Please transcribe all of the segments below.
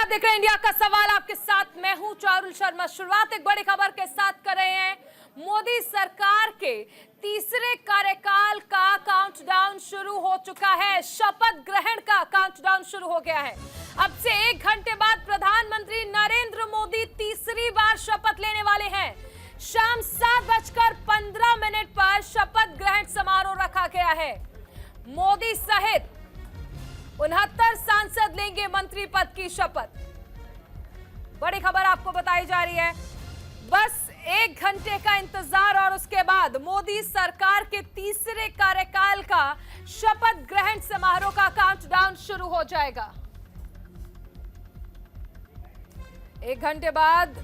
आप देख रहे हैं इंडिया का सवाल, आपके साथ मैं हूं चारुल शर्मा। शुरुआत एक बड़ी खबर के साथ कर रहे हैं। मोदी सरकार के तीसरे कार्यकाल का काउंटडाउन शुरू हो चुका है। शपथ ग्रहण का काउंटडाउन शुरू हो गया है। अब से 1 घंटे बाद प्रधानमंत्री नरेंद्र मोदी तीसरी बार शपथ लेने वाले हैं। शाम 7:15 पर शपथ ग्रहण समारोह रखा गया है। मोदी सहित 69 सांसद लेंगे मंत्री पद की शपथ। बड़ी खबर आपको बताई जा रही है। बस 1 घंटे का इंतजार और उसके बाद मोदी सरकार के तीसरे कार्यकाल का शपथ ग्रहण समारोह का काउंटडाउन शुरू हो जाएगा। 1 घंटे बाद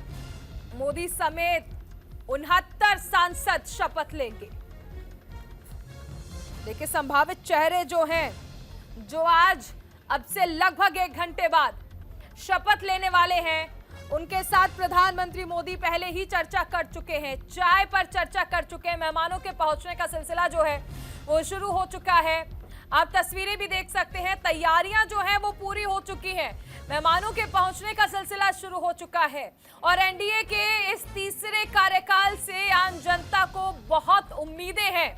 मोदी समेत 69 सांसद शपथ लेंगे। देखिए, संभावित चेहरे जो हैं, जो आज अब से लगभग 1 घंटे बाद शपथ लेने वाले हैं, उनके साथ प्रधानमंत्री मोदी पहले ही चर्चा कर चुके हैं, चाय पर चर्चा कर चुके हैं। मेहमानों के पहुंचने का सिलसिला जो है वो शुरू हो चुका है। आप तस्वीरें भी देख सकते हैं, तैयारियां जो हैं वो पूरी हो चुकी हैं। मेहमानों के पहुंचने का सिलसिला शुरू हो चुका है और एनडीए के इस तीसरे कार्यकाल से आम जनता को बहुत उम्मीदें हैं।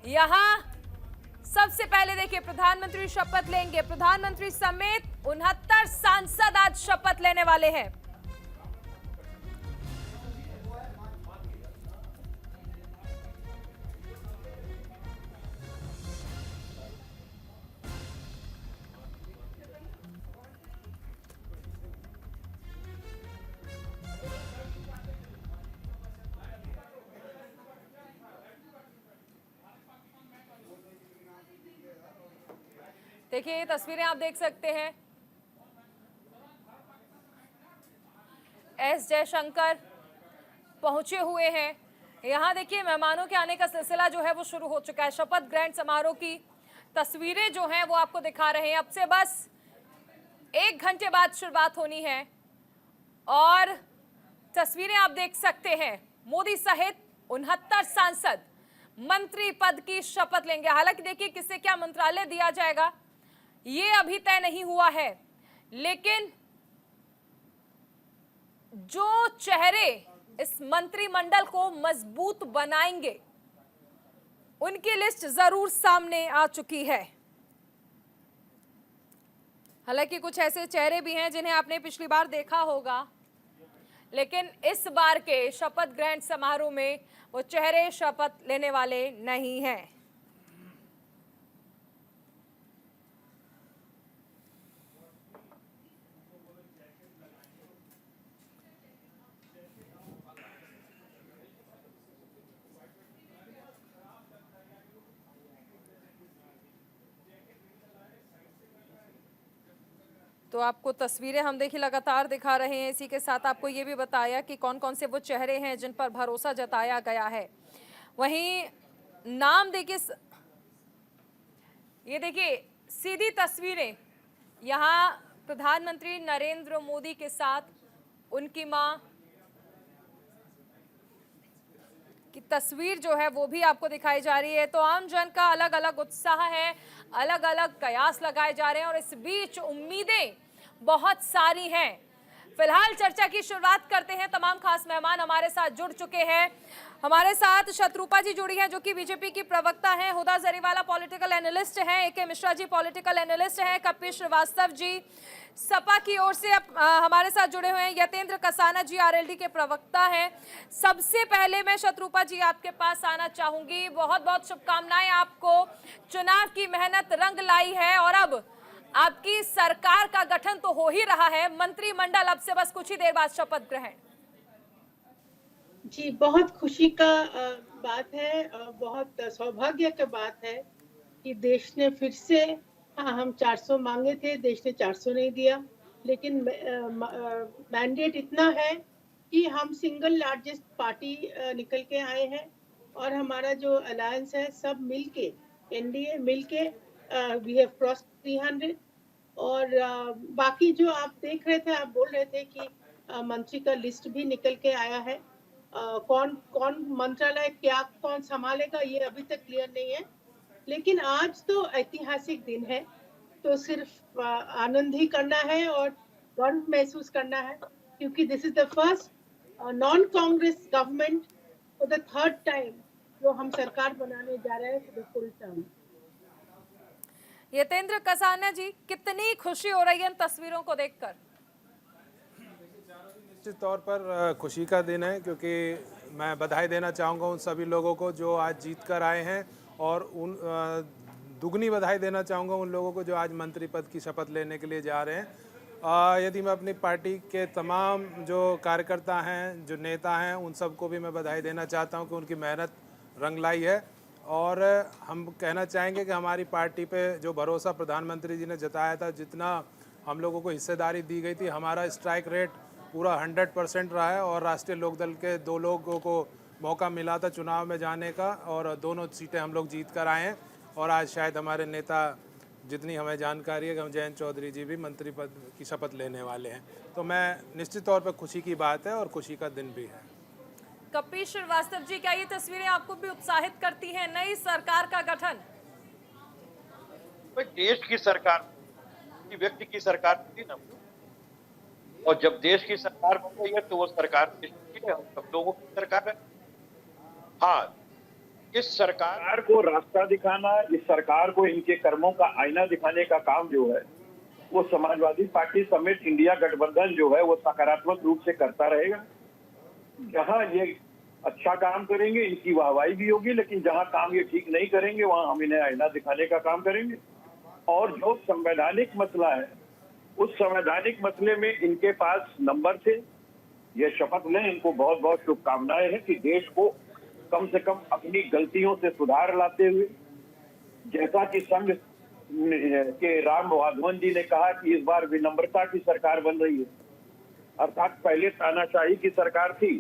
यहां सबसे पहले देखिए, प्रधानमंत्री शपथ लेंगे। प्रधानमंत्री समेत 69 सांसद आज शपथ लेने वाले हैं। देखिए, ये तस्वीरें आप देख सकते हैं। एस जयशंकर पहुंचे हुए हैं। यहां देखिए, मेहमानों के आने का सिलसिला जो है वो शुरू हो चुका है। शपथ ग्रहण समारोह की तस्वीरें जो हैं वो आपको दिखा रहे हैं। अब से बस 1 घंटे बाद शुरुआत होनी है और तस्वीरें आप देख सकते हैं। मोदी सहित 69 सांसद मंत्री पद की शपथ लेंगे। हालांकि देखिए, किसे क्या मंत्रालय दिया जाएगा ये अभी तय नहीं हुआ है, लेकिन जो चेहरे इस मंत्रिमंडल को मजबूत बनाएंगे उनकी लिस्ट जरूर सामने आ चुकी है। हालांकि कुछ ऐसे चेहरे भी हैं जिन्हें आपने पिछली बार देखा होगा, लेकिन इस बार के शपथ ग्रहण समारोह में वो चेहरे शपथ लेने वाले नहीं हैं। तो आपको तस्वीरें हम देखिए लगातार दिखा रहे हैं। इसी के साथ आपको ये भी बताया कि कौन कौन से वो चेहरे हैं जिन पर भरोसा जताया गया है। वहीं नाम देखिए, ये देखिए सीधी तस्वीरें, यहाँ प्रधानमंत्री नरेंद्र मोदी के साथ उनकी मां की तस्वीर जो है वो भी आपको दिखाई जा रही है। तो आम जन का अलग अलग उत्साह है, अलग अलग कयास लगाए जा रहे हैं और इस बीच उम्मीदें बहुत सारी हैं। फिलहाल चर्चा की शुरुआत करते हैं। तमाम खास मेहमान हमारे साथ जुड़ चुके हैं। हमारे साथ शत्रुपा जी जुड़ी हैं, जो कि बीजेपी की प्रवक्ता हैं। हुदा जरीवाला पॉलिटिकल एनालिस्ट हैं। A K. Mishra ji political analyst हैं। कपिल श्रीवास्तव जी सपा की ओर से हमारे साथ जुड़े हुए हैं। यतेंद्र कसाना जी आरएलडी के प्रवक्ता हैं। सबसे पहले मैं शत्रुपा जी आपके पास आना चाहूंगी। बहुत बहुत शुभकामनाएं आपको। चुनाव की मेहनत रंग लाई है और अब आपकी सरकार का गठन तो हो ही रहा है। मंत्रिमंडल अब से बस कुछ ही देर बाद शपथ ग्रहण। जी, बहुत खुशी का बात है, बहुत सौभाग्य की बात है कि देश ने फिर से, हम 400 मांगे थे, देश ने 400 नहीं दिया, लेकिन मैंडेट इतना है कि हम सिंगल लार्जेस्ट पार्टी निकल के आए हैं और हमारा जो अलायंस है सब मिलके, एनडीए मिलके वी हैव क्रॉस 300। और बाकी जो आप देख रहे थे, आप बोल रहे थे कि मंत्री का लिस्ट भी निकल के आया है। कौन कौन मंत्रालय क्या कौन संभालेगा ये अभी तक क्लियर नहीं है, लेकिन आज तो ऐतिहासिक दिन है, तो सिर्फ आनंद ही करना है और गर्व महसूस करना है, क्योंकि this is the first non Congress government for the third time जो हम सरकार बनाने जा रहे हैं for the full term. Yatendra Kasana ji, कितनी खुशी हो रही है इन तस्वीरों को देखकर? निश्चित तौर पर खुशी का दिन है, क्योंकि मैं बधाई देना चाहूँगा उन सभी लोगों को जो आज जीत कर आए हैं, और उन दुगनी बधाई देना चाहूँगा उन लोगों को जो आज मंत्री पद की शपथ लेने के लिए जा रहे हैं। यदि मैं अपनी पार्टी के तमाम जो कार्यकर्ता हैं, जो नेता हैं, उन सबको भी मैं बधाई देना चाहता हूँ कि उनकी मेहनत रंग लाई है। और हम कहना चाहेंगे कि हमारी पार्टी पे जो भरोसा प्रधानमंत्री जी ने जताया था, जितना हम लोगों को हिस्सेदारी दी गई थी, हमारा स्ट्राइक रेट पूरा 100% रहा है। और राष्ट्रीय लोकदल के 2 लोगों को मौका मिला था चुनाव में जाने का, और दोनों सीटें हम लोग जीत कर आए हैं। और आज शायद हमारे नेता, जितनी हमें जानकारी है कि हम जयंत चौधरी जी भी मंत्री पद की शपथ लेने वाले हैं, तो मैं निश्चित तौर पर खुशी की बात है और खुशी का दिन भी है। कपिल श्रीवास्तव जी, क्या ये तस्वीरें आपको भी उत्साहित करती हैं? नई सरकार का गठन, देश की सरकार, व्यक्ति की सरकार थी ना, और जब देश की सरकार बन रही है तो वो सरकार देश की है, हम सब लोगों की सरकार है। हाँ, इस सरकार को रास्ता दिखाना, इस सरकार को इनके कर्मों का आईना दिखाने का काम जो है वो समाजवादी पार्टी समेत इंडिया गठबंधन जो है वो सकारात्मक रूप से करता रहेगा। जहां ये अच्छा काम करेंगे इनकी वाहवाही भी होगी, लेकिन जहां काम ये ठीक नहीं करेंगे वहां हम इन्हें आईना दिखाने का काम करेंगे। और जो संवैधानिक मसला है, उस संवैधानिक मसले में इनके पास नंबर थे, ये शपथ लें। इनको बहुत बहुत शुभकामनाएं हैं कि देश को कम से कम अपनी गलतियों से सुधार लाते हुए, जैसा कि संघ के राम माधवन जी ने कहा कि इस बार विनम्रता की सरकार बन रही है, अर्थात पहले तानाशाही की सरकार थी,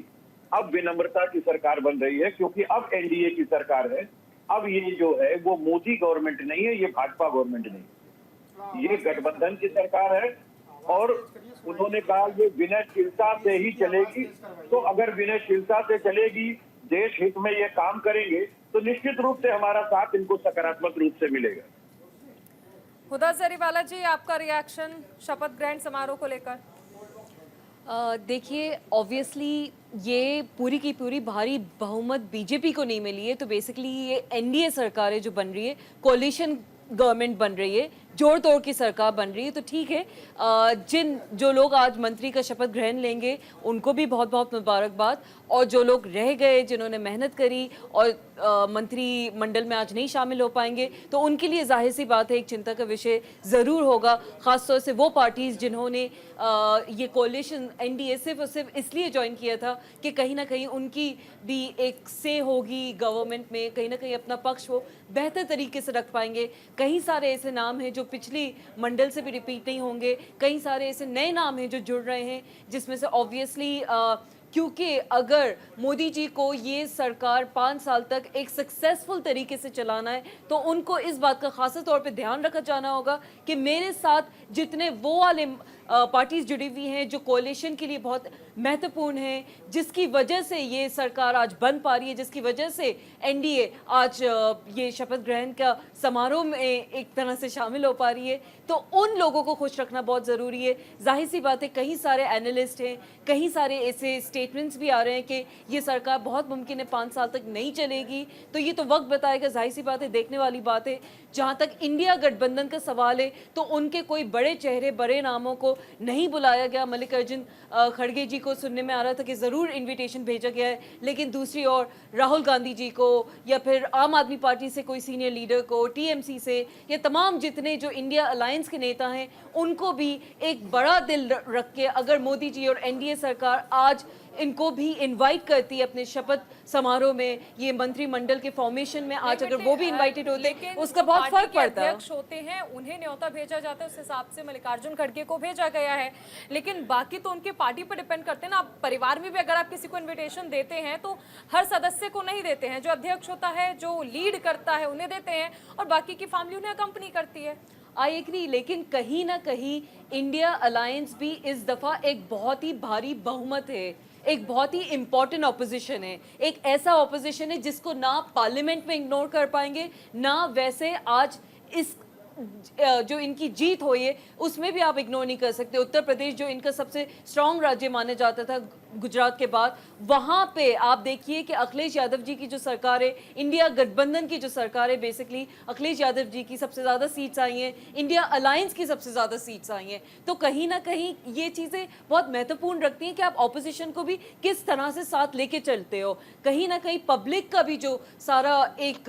अब विनम्रता की सरकार बन रही है, क्योंकि अब एनडीए की सरकार है। अब ये जो है वो मोदी गवर्नमेंट नहीं है, ये भाजपा गवर्नमेंट नहीं है, ये गठबंधन की सरकार है। और उन्होंने कहा ये विनयशीलता से ही चलेगी। तो अगर विनयशीलता से चलेगी, देश हित में ये काम करेंगे, तो निश्चित रूप से हमारा साथ इनको सकारात्मक रूप से मिलेगा। हुदा जरीवाला जी, आपका रिएक्शन शपथ ग्रहण समारोह को लेकर? देखिए, ऑब्वियसली ये पूरी की पूरी भारी बहुमत बीजेपी को नहीं मिली है, तो बेसिकली ये एनडीए सरकारें जो बन रही है, कोलिशन गवर्नमेंट बन रही है, जोड़ तोड़ की सरकार बन रही है, तो ठीक है। जो लोग आज मंत्री का शपथ ग्रहण लेंगे उनको भी बहुत बहुत मुबारकबाद, और जो लोग रह गए, जिन्होंने मेहनत करी और मंत्री मंडल में आज नहीं शामिल हो पाएंगे, तो उनके लिए जाहिर सी बात है एक चिंता का विषय ज़रूर होगा। ख़ासतौर से वो पार्टीज़ जिन्होंने ये कोलिशन एनडीए सिर्फ और सिर्फ इसलिए ज्वाइन किया था कि कहीं ना कहीं उनकी भी एक से होगी गवर्नमेंट में, कहीं ना कहीं अपना पक्ष वो बेहतर तरीके से रख पाएंगे। कई सारे ऐसे नाम हैं जो पिछली मंडल से भी रिपीट नहीं होंगे, कई सारे ऐसे नए नाम हैं जो जुड़ रहे हैं, जिसमें से ऑब्वियसली क्योंकि अगर मोदी जी को ये सरकार 5 साल तक एक सक्सेसफुल तरीके से चलाना है, तो उनको इस बात का खास तौर पे ध्यान रखा जाना होगा कि मेरे साथ जितने वो वाले पार्टीज जुड़ी हुई हैं जो कोalition के लिए बहुत महत्वपूर्ण हैं, जिसकी वजह से ये सरकार आज बन पा रही है, जिसकी वजह से एनडीए आज ये शपथ ग्रहण का समारोह में एक तरह से शामिल हो पा रही है, तो उन लोगों को खुश रखना बहुत ज़रूरी है। जाहिर सी बात है, कई सारे एनालिस्ट हैं, कई सारे ऐसे स्टेटमेंट्स भी आ रहे हैं कि ये सरकार बहुत मुमकिन है 5 साल तक नहीं चलेगी, तो ये तो वक्त बताएगा। जाहिर सी बात है, देखने वाली बात है। जहाँ तक इंडिया गठबंधन का सवाल है, तो उनके कोई बड़े चेहरे, बड़े नामों को नहीं बुलाया गया। मल्लिकार्जुन खड़गे जी को सुनने में आ रहा था कि ज़रूर इन्विटेशन भेजा गया है, लेकिन दूसरी ओर राहुल गांधी जी को या फिर आम आदमी पार्टी से कोई सीनियर लीडर को, टीएमसी से, या तमाम जितने जो इंडिया अलायंस के नेता हैं, उनको भी एक बड़ा दिल रख के अगर मोदी जी और एनडीए सरकार आज इनको भी इनवाइट करती है अपने शपथ समारोह में, ये मंत्रिमंडल के फॉर्मेशन में, आज अगर वो भी इनवाइटेड होते, उसका बहुत फर्क पड़ता है। अध्यक्ष होते हैं, उन्हें न्योता भेजा जाता है, उस हिसाब से मल्लिकार्जुन खड़गे को भेजा गया है, लेकिन बाकी तो उनके पार्टी पर डिपेंड करते हैं ना। आप परिवार में भी अगर आप किसी को इन्विटेशन देते हैं तो हर सदस्य को नहीं देते हैं, जो अध्यक्ष होता है, जो लीड करता है, उन्हें देते हैं, और बाकी की फैमिली उन्हें अकम्पनी करती है। आई एग्री, लेकिन कहीं ना कहीं इंडिया अलायंस भी इस दफा एक बहुत ही भारी बहुमत है, एक बहुत ही इंपॉर्टेंट ऑपोजिशन है, एक ऐसा ऑपोजिशन है जिसको ना पार्लियामेंट में इग्नोर कर पाएंगे, ना वैसे आज इस जो इनकी जीत हुई है उसमें भी आप इग्नोर नहीं कर सकते। उत्तर प्रदेश जो इनका सबसे स्ट्रांग राज्य माना जाता था गुजरात के बाद, वहां पे आप देखिए कि अखिलेश यादव जी की जो सरकार है, इंडिया गठबंधन की जो सरकार है, बेसिकली अखिलेश यादव जी की सबसे ज़्यादा सीट्स आई हैं, इंडिया अलायंस की सबसे ज़्यादा सीट्स आई हैं। तो कहीं ना कहीं ये चीज़ें बहुत महत्वपूर्ण रखती हैं कि आप ऑपोजिशन को भी किस तरह से साथ लेके चलते हो। कहीं ना कहीं पब्लिक का भी जो सारा एक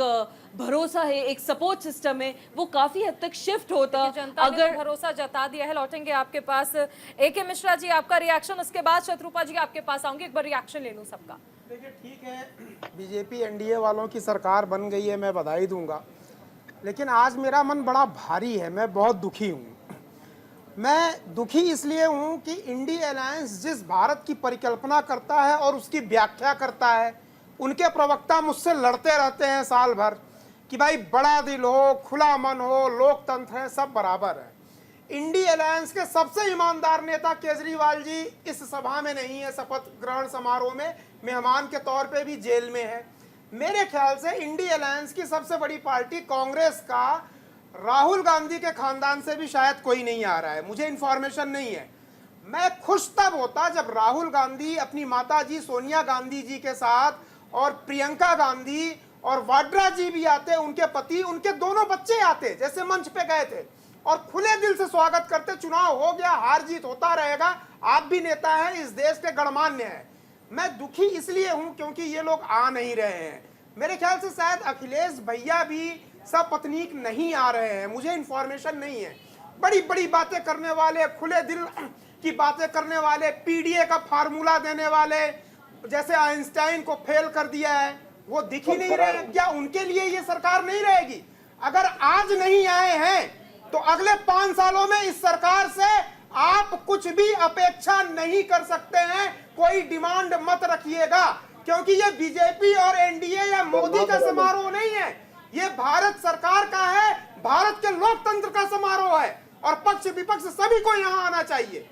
भरोसा है, एक सपोर्ट सिस्टम है, वो काफ़ी हद तक शिफ्ट होता जनता ने तो भरोसा जता दिया है। लौटेंगे आपके पास। AK मिश्रा जी, आपका रिएक्शन, उसके बाद शत्रुपा जी आपके पास आऊंगी, एक बार रिएक्शन ले लूं सबका। देखिए ठीक है, बीजेपी एनडीए वालों की सरकार बन गई है, मैं बधाई दूंगा, लेकिन आज मेरा मन बड़ा भारी है, मैं बहुत दुखी हूँ। मैं दुखी इसलिए हूँ कि इंडिया अलायंस जिस भारत की परिकल्पना करता है और उसकी व्याख्या करता है, उनके प्रवक्ता मुझसे लड़ते रहते हैं साल भर कि भाई बड़ा दिल हो, खुला मन हो, लोकतंत्र है, सब बराबर है। इंडिया अलायंस के सबसे ईमानदार नेता केजरीवाल जी इस सभा में नहीं है, शपथ ग्रहण समारोह में मेहमान के तौर पे भी जेल में है। मेरे ख्याल से इंडिया अलायंस की सबसे बड़ी पार्टी कांग्रेस का राहुल गांधी के खानदान से भी शायद कोई नहीं आ रहा है, मुझे इंफॉर्मेशन नहीं है। मैं खुश तब होता जब राहुल गांधी अपनी माता जी सोनिया गांधी जी के साथ और प्रियंका गांधी और वाड्रा जी भी आते, उनके पति, उनके दोनों बच्चे आते, जैसे मंच पे गए थे और खुले दिल से स्वागत करते। चुनाव हो गया, हार जीत होता रहेगा, आप भी नेता हैं, इस देश के गणमान्य हैं। मैं दुखी इसलिए हूं क्योंकि ये लोग आ नहीं रहे हैं। मेरे ख्याल से शायद अखिलेश भैया भी सब पत्नीक नहीं आ रहे हैं, मुझे इंफॉर्मेशन नहीं है। बड़ी बड़ी बातें करने वाले, खुले दिल की बातें करने वाले, पीडीए का फार्मूला देने वाले, जैसे आइंस्टाइन को फेल कर दिया है, वो दिख ही नहीं रहे। क्या उनके लिए ये सरकार नहीं रहेगी? अगर आज नहीं आए हैं तो अगले 5 सालों में इस सरकार से आप कुछ भी अपेक्षा नहीं कर सकते हैं। कोई डिमांड मत रखिएगा, क्योंकि ये बीजेपी और एनडीए या मोदी का समारोह नहीं है, ये भारत सरकार का है, भारत के लोकतंत्र का समारोह है और पक्ष विपक्ष सभी को यहाँ आना चाहिए।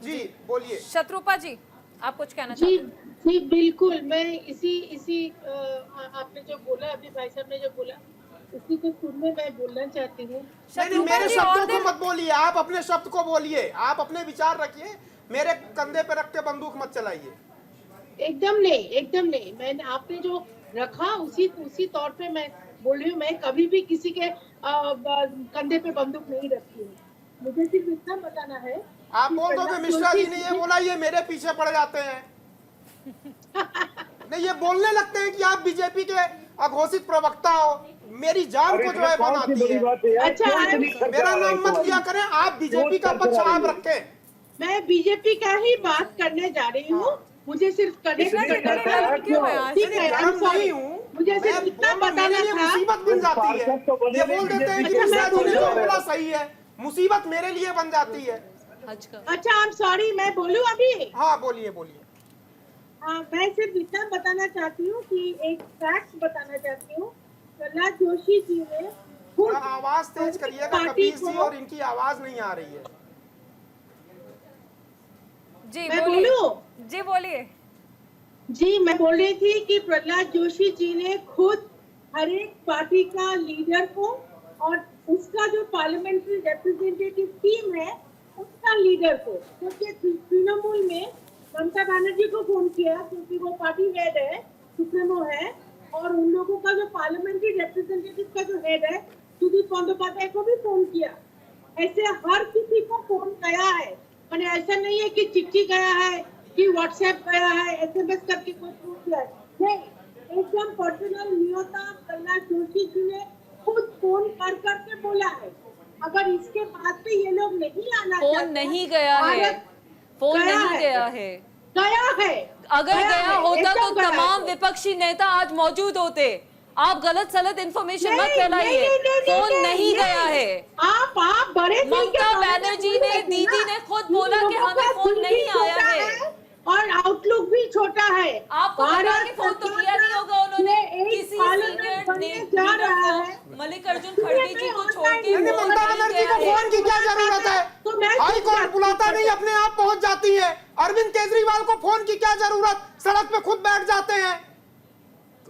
जी बोलिए शत्रुपा जी, आप कुछ कहना जी चाहते हैं? जी बिल्कुल, मैं इसी आपने जो बोला, अभी भाई साहब ने जो बोला, उसी को सुन में मैं बोलना चाहती हूँ। नहीं, मेरे शब्दों को मत बोलिए, आप अपने शब्द को बोलिए, आप अपने विचार रखिए, मेरे कंधे पे रख के बंदूक मत चलाइए। एकदम नहीं, मैंने आपने जो रखा उसी तौर पे मैं बोल रही हूँ। मैं कभी भी किसी के कंधे पे बंदूक नहीं रखती हूँ। मुझे सिर्फ इतना बताना है, आप बोल दो कि मिश्रा जी ने ये बोला, ये मेरे पीछे पड़ जाते हैं। नहीं, ये बोलने लगते हैं कि आप बीजेपी के अघोषित प्रवक्ता हो, मेरी जान को जो है बनाती है। अच्छा, मेरा नाम मत लिया करें, आप बीजेपी का पक्ष आप रखें। मैं बीजेपी का ही बात करने जा रही हूँ। मुझे सिर्फ कनेक्ट करना था। क्यों है आज? ठीक है, I'm sorry। मुझे सिर्फ इतना बताना था। मुसीबत बन जाती है, ये बोल देते हैं कि मिश्रा जी ने जो बोला सही है, मुसीबत मेरे लिए बन जाती है। अच्छा, I'm sorry, मैं बोलूँ अभी? हाँ बोलिए बोलिए। हाँ, मैं सिर्फ इतना बताना चाहती हूँ कि एक फैक्ट बताना चाहती हूँ। प्रहलाद जोशी जी ने खुद आवाज तेज करिएगा कपिल जी, और इनकी आवाज नहीं आ रही है। जी मैं बोलिए। बोलूं? जी बोलिए। जी, मैं बोल रही थी कि प्रहलाद जोशी जी ने खुद हर एक पार्टी का लीडर को और उसका जो पार्लियामेंट्री रिप्रेजेंटेटिव टीम है उसका लीडर को, क्योंकि तृणमूल में ममता बनर्जी को फोन किया क्योंकि वो पार्टी हेड है, सुप्रीमो है, और उन लोगों का जो पार्लियामेंट्री रिप्रेजेंटेटिव का जो हेड है सुदीप बंदोपाध्याय को भी फोन किया। ऐसे हर किसी को फोन गया है, मैंने ऐसा नहीं है कि चिट्ठी गया है कि व्हाट्सएप गया है, SMS करके कोई फोन किया है, नहीं, एकदम पर्सनल नियोता प्रहलाद जोशी जी ने खुद फोन कर करके बोला है। अगर इसके बाद भी ये लोग नहीं आना चाहते, फोन नहीं गया है, फोन नहीं गया है। गया है। अगर गया होता तो एकदम गया तमाम है। विपक्षी नेता आज मौजूद होते। आप गलत सलत इंफॉर्मेशन मत फैलाइए, नहीं, फोन नहीं गया है। आप बड़े ममता बनर्जी ने, दीदी ने खुद बोला कि हमें फोन नहीं आया है और आउटलुक भी छोटा है। आपको लगा कि फोन तो किया नहीं होगा उन्होंने किसी सीनियर नेता मल्लिकार्जुन खड़गे जी को छोड़ के। ममता बनर्जी को फोन की क्या जरूरत है? हाई कोर्ट बुलाता नहीं, अपने आप पहुंच जाती है। अरविंद केजरीवाल को फोन की क्या जरूरत, सड़क पे खुद बैठ जाते हैं।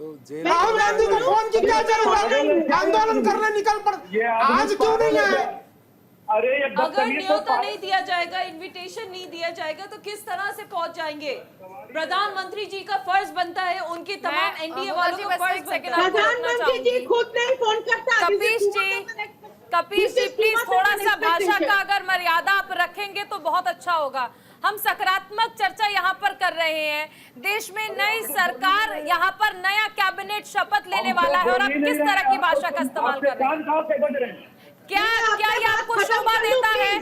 तो जेल राहुल गांधी को फोन की क्या जरूरत? आंदोलन करने निकल पड़, आज क्यों नहीं आए? अरे ये अगर बदतमीज न्योता नहीं दिया जाएगा, इनविटेशन नहीं दिया जाएगा तो किस तरह से पहुंच जाएंगे? प्रधानमंत्री जी का फर्ज बनता है, उनकी तमाम एनडीए वालों का फर्ज बनता है। प्रधानमंत्री जी खुद नहीं फोन करता। कपीश जी प्लीज थोड़ा सा भाषा का अगर मर्यादा आप रखेंगे तो बहुत अच्छा होगा। हम सकारात्मक चर्चा यहाँ पर कर रहे हैं। देश में नई सरकार, यहाँ पर नया कैबिनेट शपथ लेने वाला है और आप किस तरह की भाषा का इस्तेमाल कर रहे हैं? क्या ये आपको शोभा देता है?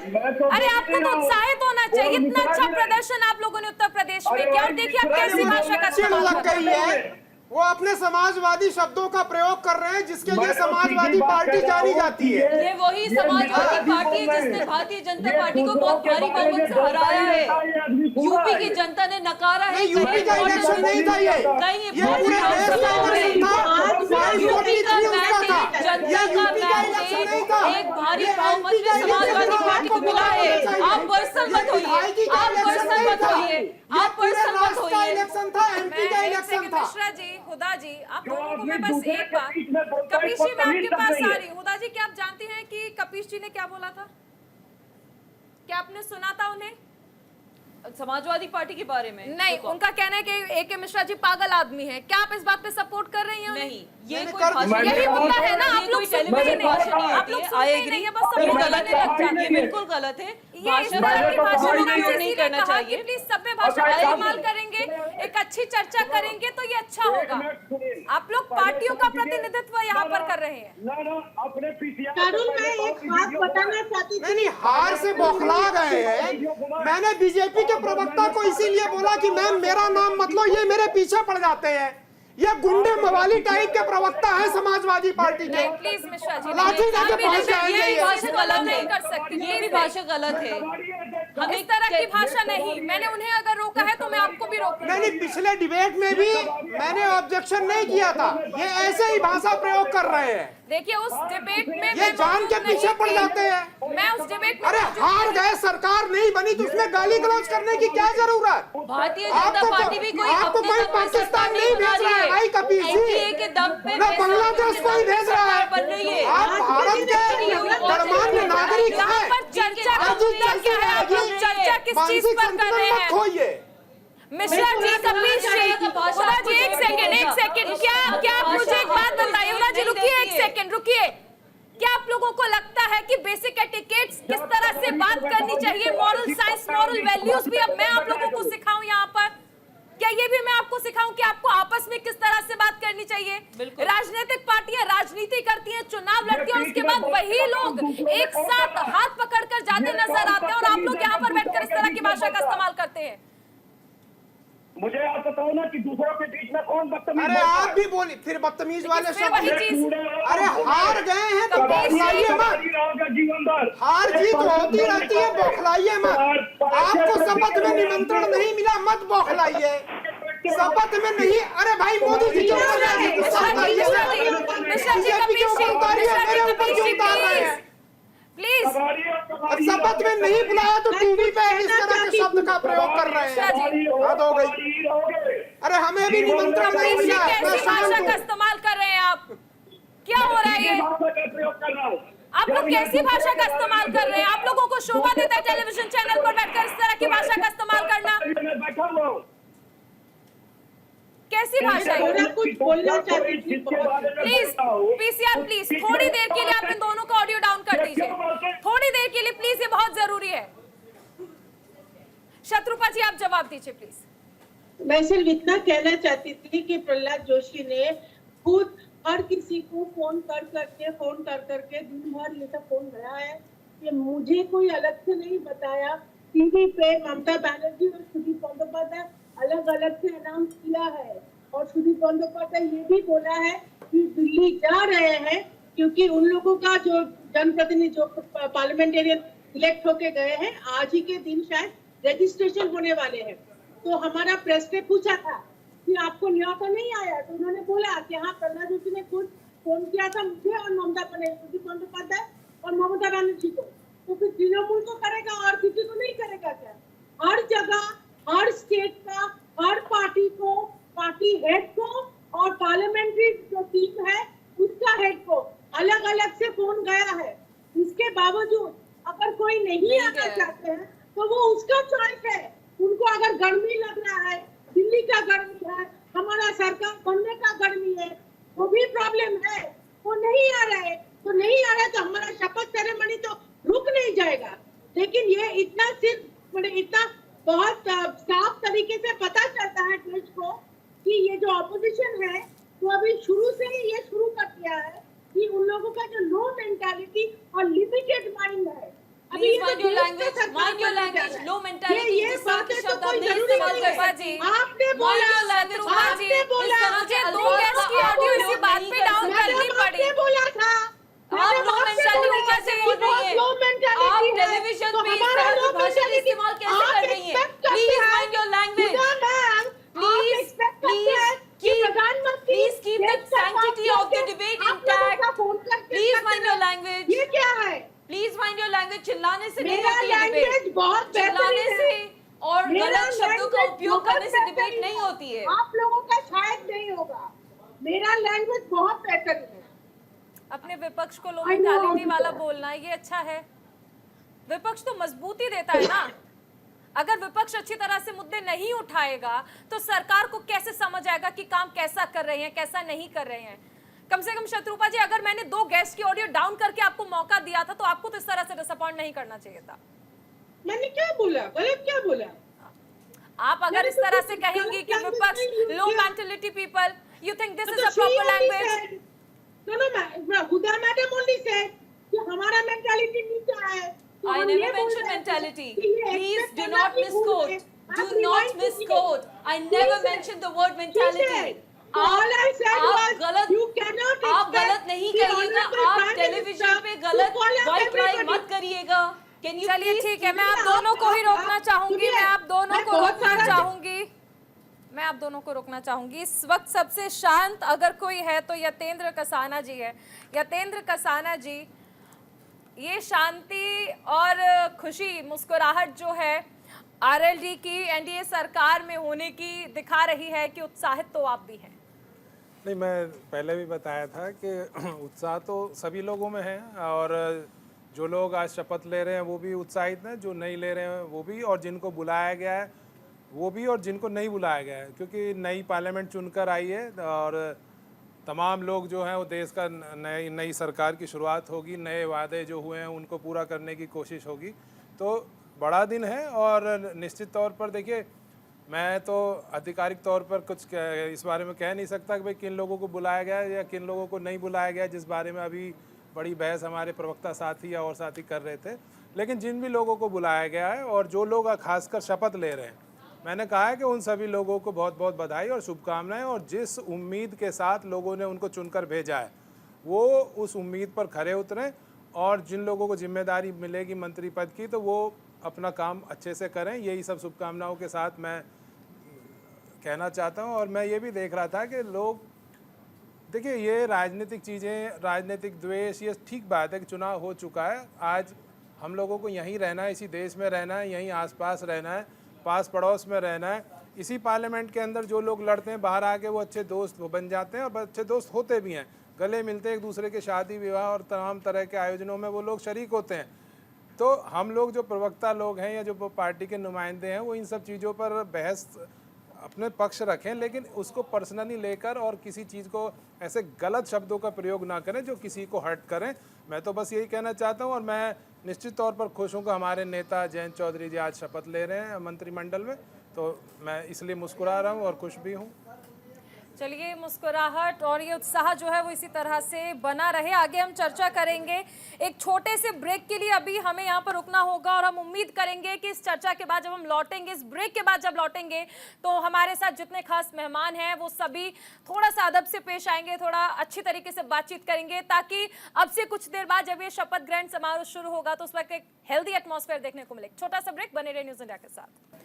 अरे आपको तो उत्साहित होना चाहिए। इतना अच्छा प्रदर्शन आप लोगों ने उत्तर प्रदेश में किया और देखिए आप कैसी भाषा का इस्तेमाल लग कर गई रहे हैं। है, वो अपने समाजवादी शब्दों का प्रयोग कर रहे हैं जिसके लिए समाजवादी पार्टी जानी जाती है। ये वही समाजवादी पार्टी है जिसने भारतीय जनता पार्टी को बहुत भारी बहुमत से हराया है। यूपी की जनता ने नकारा है। यूपी का इलेक्शन नहीं था ये पूरे देश का इलेक्शन था। यूपी का मैंडेट, जनता का मैंडेट एक भारी बहुमत में समाजवादी पार्टी को मिला है। आप पर्सनल मत होइए, आप पर्सनल मत होइए, आप पर्सनल मत होइए। इलेक्शन था, एमपी का इलेक्शन था। मिश्रा जी, हुदा जी, आप दोनों को मैं बस एक बात, कपीश जी मैं आपके पास आ रही हूँ। हुदा जी, क्या आप जानती हैं कि कपीश जी ने क्या बोला था? क्या आपने सुना था उन्हें? समाजवादी पार्टी के बारे में नहीं, उनका कहना है कि ए.के. मिश्रा जी पागल आदमी है। क्या आप इस बात पे सपोर्ट कर रही हैं? नहीं, ये मैंने कोई कर- भाषण यही मुद्दा है ना, आप ये लोग कोई सुनते ही टेलीविजन नहीं। भाषण नहीं आप लोग होती है। सुनते I ही agree। नहीं है, बस ये सपोर्ट गलत करने लग जाते है, हैं। ये बिल्कुल गलत है। ये इस तरह की भाषा का लोग उपयोग आपसे नहीं इसीलिए करना कहा कि चाहिए। प्लीज सभ्य भाषा का इस्तेमाल करेंगे, एक अच्छी चर्चा करेंगे तो ये अच्छा होगा। आप लोग पार्टियों का प्रतिनिधित्व यहाँ पर कर रहे हैं। अपने पीसीआर कानून में एक बात बताना चाहती थी। नहीं, हार से बौखला गए हैं। मैंने बीजेपी के प्रवक्ता को इसीलिए बोला कि मैम मेरा नाम मत लो, ये मेरे पीछे पड़ जाते हैं। ये गुंडे मवाली टाइप के प्रवक्ता हैं समाजवादी पार्टी के। प्लीज मिश्रा जी, लाठी लेके पहुंच जाएंगे ये ये। भाषा गलत नहीं कर सकती। ये भी भाषा गलत है। हम इस तरह की भाषा नहीं, मैंने उन्हें अगर रोका है तो मैं आपको भी रोकूंगी। नहीं, पिछले डिबेट में भी मैंने ऑब्जेक्शन नहीं किया था। ये ऐसे ही भाषा प्रयोग कर रहे हैं। देखिए उस डिबेट में ये मैं जान के मौजूद नहीं पीछे पड़ थी। जाते हैं। मैं उस डिबेट में अरे मौजूद हार नहीं गए, सरकार नहीं बनी तो उसमें गाली गलौज करने की क्या जरूरत? भारतीय जनता पार्टी भी कोई आपको अपने कोई दम पे पाकिस्तान सरकार नहीं बना भेज रहा है रही भाई कपीश जी। एनडीए के दम पे ना बांग्लादेश कोई भेज रहा है। बन रही है। आप भारत के गणमान्य नागरिक यहाँ हैं। पर चर्चा का मुद्दा क्या है? आप लोग चर्चा किस चीज मानसिक पर कर रहे संतुलन मत हैं? खोइए। मिश्रा जी, कपीश जी, हुदा जी एक सेकंड, क्या आप मुझे एक बात बताइए? हुदा जी रुकिए एक सेकंड, रुकिए। क्या आप लोगों को लगता है कि बेसिक एटिकेट्स किस तरह से बात करनी चाहिए, मॉरल साइंस, मॉरल वैल्यूज भी अब मैं आप लोगों को सिखाऊं यहाँ पर? क्या ये भी मैं आपको सिखाऊं कि आपको आपस में किस तरह से बात करनी चाहिए? राजनीतिक पार्टियां राजनीति करती हैं, चुनाव लड़ती हैं, उसके बाद वही लोग एक साथ हाथ पकड़कर जाते नजर आते हैं और आप लोग यहाँ पर बैठकर इस तरह की भाषा का इस्तेमाल करते हैं। मुझे आप बताओ ना कि दूसरों के बीच में कौन बदतमीज अरे बोलता है? आप भी बोली, फिर बदतमीज वाले फिर वही शब्द। चीज। अरे हार गए हैं तो बौखलाइए मत। रहोगे जीवन भर। हार जीत होती रहती है, बौखलाइए मत। आपको शपथ में निमंत्रण नहीं मिला, मत बौखलाइए। शपथ में नहीं। अरे भाई मोदी जी क्यों कर रहे हैं? गुस्सा उतारिए ना। बीजेपी के ऊपर उतारिए, मेरे ऊपर क्यों उतार रहे हैं? प्लीज अब शपथ में नहीं बुलाया तो टीवी पे इस तरह के शब्द का प्रयोग कर रहे हैं। हद हो गई। अरे हमें भी निमंत्रण नहीं मिला। मैं कैसी भाषा शांत का हूँ। इस्तेमाल कर रहे हैं आप? क्या हो रहा है ये? प्रयोग कर रहा हूँ। आप लोग कैसी भाषा का इस्तेमाल कर रहे हैं? आप लोगों को शोभा देता है टेलीविजन चैनल पर बैठकर इस तरह की भाषा का इस्तेमाल करना? मैं बैठा हुआ हूँ। कैसी भाषा है? थोड़ा कुछ बोलना चाहती थी। प्लीज पीसीआर, प्लीज थोड़ी देर के लिए आप इन दोनों का ऑडियो डाउन कर दीजिए। थोड़ी देर के लिए प्लीज, ये बहुत जरूरी है। शत्रुपा जी आप जवाब दीजिए प्लीज। मैं सिर्फ इतना कहना चाहती थी कि प्रहलाद जोशी ने खुद हर किसी को फोन कर करके दिन भर ये सब फोन गया है कि मुझे कोई अलग से नहीं बताया। टीवी पे ममता बनर्जी और सुदीप बंदोपाध्याय अलग अलग से अनाउंस किया है और सुदीप बंदोपाध्याय ये भी बोला है कि दिल्ली जा रहे हैं क्योंकि उन लोगों का जो जनप्रतिनिधि जो पार्लियामेंटेरियन इलेक्ट होके गए हैं, आज ही के दिन शायद रजिस्ट्रेशन होने वाले हैं। तो हमारा प्रेस ने पूछा था कि आपको न्योता नहीं आया, तो उन्होंने बोला कि हाँ प्रहलाद जोशी ने खुद फोन किया था मुझे और ममता बंदोपाध्याय और ममता बनर्जी को। तो फिर तृणमूल को करेगा और किसी को नहीं करेगा क्या? हर जगह, हर स्टेट का, हर पार्टी को, पार्टी हेड को और पार्लियामेंट्री जो टीम है उसका हेड को अलग अलग से फोन गया है। इसके बावजूद अगर कोई नहीं आना चाहते हैं तो वो उसका चॉइस है। उनको अगर गर्मी लग रहा है, दिल्ली का गर्मी है, हमारा सरकार बनने का गर्मी है, वो भी प्रॉब्लम है, वो नहीं आ रहे तो नहीं आ रहे तो हमारा शपथ सेरेमनी तो रुक नहीं जाएगा। लेकिन ये इतना सिर्फ इतना बहुत साफ तरीके से पता चलता है देश को कि ये जो ऑपोजिशन है वो अभी शुरू से ही ये शुरू कर दिया है कि उन लोगों का जो लो मेंटालिटी और लिमिटेड माइंड है। अभी Please ये mind जो your देश का language, सरकार mind your बनने जा language, रहा है, low mentality ये जिस तरह बातें के तो शब्द कोई आप नहीं जरूरी इस्तेमाल नहीं कर है। पाजी। आपने Mind बोला, your language, पाजी, पाजी। बोला, इस तरह के मुझे दो अल्फाज गैस का की आप ऑडियो उपयोग इसी बात नहीं पे कर डाउन सकते। करनी मैडम पड़ी। आपने बोला था, आप मैडम लो आपने मेंटालिटी बोला कैसे कि बोल रही बहुत हैं? लो मेंटालिटी आप है, टेलीविजन तो पे इस हमारा तरह की लो भाषा मेंटालिटी इस्तेमाल कैसे आप कर रही हैं? expect करते Please हैं, mind your language. खुदा मैम, आप Please, expect करते please हैं कि keep, प्रधानमंत्री please keep the देश का sanctity बात of the करके debate आप लोगों intact. का फोन करके Please करते mind your हैं। language. ये क्या है? Please mind your language. चिल्लाने से नहीं मेरा होती है लैंग्वेज डिबेट, बहुत चिल्लाने बेहतरीन से है। और मेरा गलत शब्दों का language उपयोग बहुत करने से डिबेट बेहतरीन नहीं है। होती है। आप लोगों का शायद नहीं होगा, मेरा लैंग्वेज बहुत बेहतरीन है। अपने विपक्ष को लो I know how mentality to वाला talk. बोलना ये अच्छा है। विपक्ष तो मजबूती देता है ना। अगर विपक्ष अच्छी तरह से मुद्दे नहीं उठाएगा तो सरकार को कैसे समझ आएगा कि काम कैसा कर रहे हैं, कैसा नहीं कर रहे हैं। कम से कम शत्रुपा जी, अगर मैंने 2 गेस्ट की ऑडियो डाउन करके आपको मौका दिया था तो आपको तो इस तरह से डिसअपॉइंट नहीं करना चाहिए था। मैंने क्या बोला, गलत क्या बोला? आप अगर इस तरह से कहेंगी कि विपक्ष low mentality people, you think this is a proper language? No, Huda madam only said कि हमारा मेंटालिटी नीचा है। तो I हम never ये बोल mentioned रहे हैं mentality. कि ये Please expect do करना not कि भूल misquote. गए। Do आप not rewind कीजिए। misquote. I She never said- mentioned the word she mentality. said, so all I said आप was, गलत you cannot आप expect गलत नहीं the करिएगा। honorable आप Prime टेलीविजन Minister पे to गलत call out वाइट लाई everybody. मत करिएगा। Can you चलिए please ठीक है, keep मैं it आप up? दोनों को ही रोकना चाहूंगी। सुनिए, मैं आप दोनों मैं को बहुत रोकना सारा- चाहूंगी। मैं आप दोनों को रोकना चाहूंगी। इस वक्त सबसे शांत अगर कोई है तो यतेंद्र कसाना जी है। यतेंद्र कसाना जी, ये शांति और खुशी, मुस्कुराहट जो है आरएलडी की एनडीए सरकार में होने की दिखा रही है कि उत्साहित तो आप भी हैं। नहीं, मैं पहले भी बताया था कि उत्साह तो सभी लोगों में है और जो लोग आज शपथ ले रहे हैं वो भी उत्साहित हैं, जो नहीं ले रहे हैं वो भी, और जिनको बुलाया गया है वो भी, और जिनको नहीं बुलाया गया है, क्योंकि नई पार्लियामेंट चुनकर आई है और तमाम लोग जो हैं वो देश का नई सरकार की शुरुआत होगी, नए वादे जो हुए हैं उनको पूरा करने की कोशिश होगी। तो बड़ा दिन है और निश्चित तौर पर देखिए, मैं तो आधिकारिक तौर पर कुछ इस बारे में कह नहीं सकता कि भाई किन लोगों को बुलाया गया है या किन लोगों को नहीं बुलाया गया, जिस बारे में अभी बड़ी बहस हमारे प्रवक्ता साथी या और साथी कर रहे थे। लेकिन जिन भी लोगों को बुलाया गया है और जो लोग खासकर शपथ ले रहे हैं, मैंने कहा है कि उन सभी लोगों को बहुत बहुत बधाई और शुभकामनाएं, और जिस उम्मीद के साथ लोगों ने उनको चुनकर भेजा है वो उस उम्मीद पर खरे उतरें, और जिन लोगों को जिम्मेदारी मिलेगी मंत्री पद की तो वो अपना काम अच्छे से करें। यही सब शुभकामनाओं के साथ मैं कहना चाहता हूं। और मैं ये भी देख रहा था कि लोग, देखिए ये राजनीतिक चीज़ें, राजनीतिक द्वेष, ये ठीक बात है कि चुनाव हो चुका है। आज हम लोगों को यहीं रहना है, इसी देश में रहना है, यहीं आसपास रहना है, पास पड़ोस में रहना है। इसी पार्लियामेंट के अंदर जो लोग लड़ते हैं बाहर आके वो अच्छे दोस्त बन जाते हैं और अच्छे दोस्त होते भी हैं, गले मिलते हैं एक दूसरे के, शादी विवाह और तमाम तरह के आयोजनों में वो लोग शरीक होते हैं। तो हम लोग जो प्रवक्ता लोग हैं या जो पार्टी के नुमाइंदे हैं वो इन सब चीज़ों पर बहस अपने पक्ष रखें, लेकिन उसको पर्सनली लेकर और किसी चीज़ को ऐसे गलत शब्दों का प्रयोग ना करें जो किसी को हर्ट करें। मैं तो बस यही कहना चाहता हूं, और मैं निश्चित तौर पर खुश हूं कि हमारे नेता जयंत चौधरी जी आज शपथ ले रहे हैं मंत्रिमंडल में, तो मैं इसलिए मुस्कुरा रहा हूं और खुश भी हूं। चलिए, मुस्कुराहट और ये उत्साह जो है वो इसी तरह से बना रहे। आगे हम चर्चा करेंगे। एक छोटे से ब्रेक के लिए अभी हमें यहाँ पर रुकना होगा और हम उम्मीद करेंगे कि इस चर्चा के बाद जब हम लौटेंगे, इस ब्रेक के बाद जब लौटेंगे, तो हमारे साथ जितने खास मेहमान हैं वो सभी थोड़ा सा अदब से पेश आएंगे, थोड़ा अच्छी तरीके से बातचीत करेंगे, ताकि अब से कुछ देर बाद जब ये शपथ ग्रहण समारोह शुरू होगा तो उस वक्त एक हेल्दी एटमॉस्फेयर देखने को मिले। छोटा सा ब्रेक, बने रहे न्यूज़ इंडिया के साथ।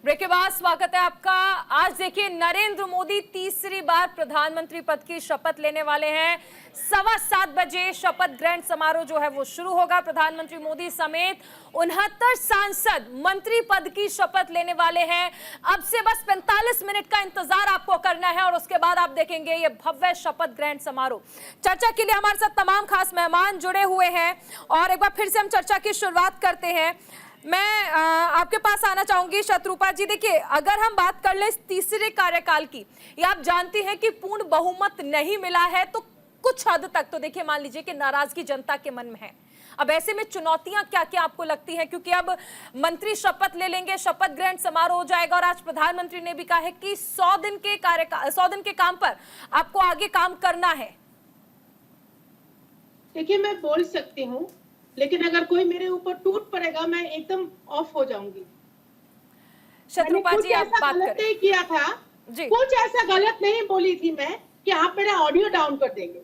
ब्रेक के बाद स्वागत है आपका। आज देखिए, नरेंद्र मोदी तीसरी बार प्रधानमंत्री पद की शपथ लेने वाले हैं। 7:15 बजे शपथ ग्रहण समारोह जो है वो शुरू होगा। प्रधानमंत्री मोदी समेत 69 सांसद मंत्री पद की शपथ लेने वाले हैं। अब से बस 45 मिनट का इंतजार आपको करना है और उसके बाद आप देखेंगे ये भव्य शपथ ग्रहण समारोह। चर्चा के लिए हमारे साथ तमाम खास मेहमान जुड़े हुए हैं और एक बार फिर से हम चर्चा की शुरुआत करते हैं। मैं आपके पास आना चाहूंगी शत्रुपा जी। देखिए, अगर हम बात कर ले तीसरे कार्यकाल की, ये आप जानती हैं कि पूर्ण बहुमत नहीं मिला है, तो कुछ हद तक तो देखिए मान लीजिए कि नाराजगी जनता के मन में है। अब ऐसे में चुनौतियां क्या क्या आपको लगती हैं, क्योंकि अब मंत्री शपथ ले लेंगे, शपथ ग्रहण समारोह हो जाएगा और आज प्रधानमंत्री ने भी कहा है कि 100 दिन के काम पर आपको आगे काम करना है। देखिए, मैं बोल सकती हूँ, लेकिन अगर कोई मेरे ऊपर टूट पड़ेगा मैं एकदम ऑफ हो जाऊंगी। शत्रुपा जी, आप बात गलत करें। नहीं किया था जी। कुछ ऐसा गलत नहीं बोली थी मैं कि आप मेरा ऑडियो डाउन कर देंगे।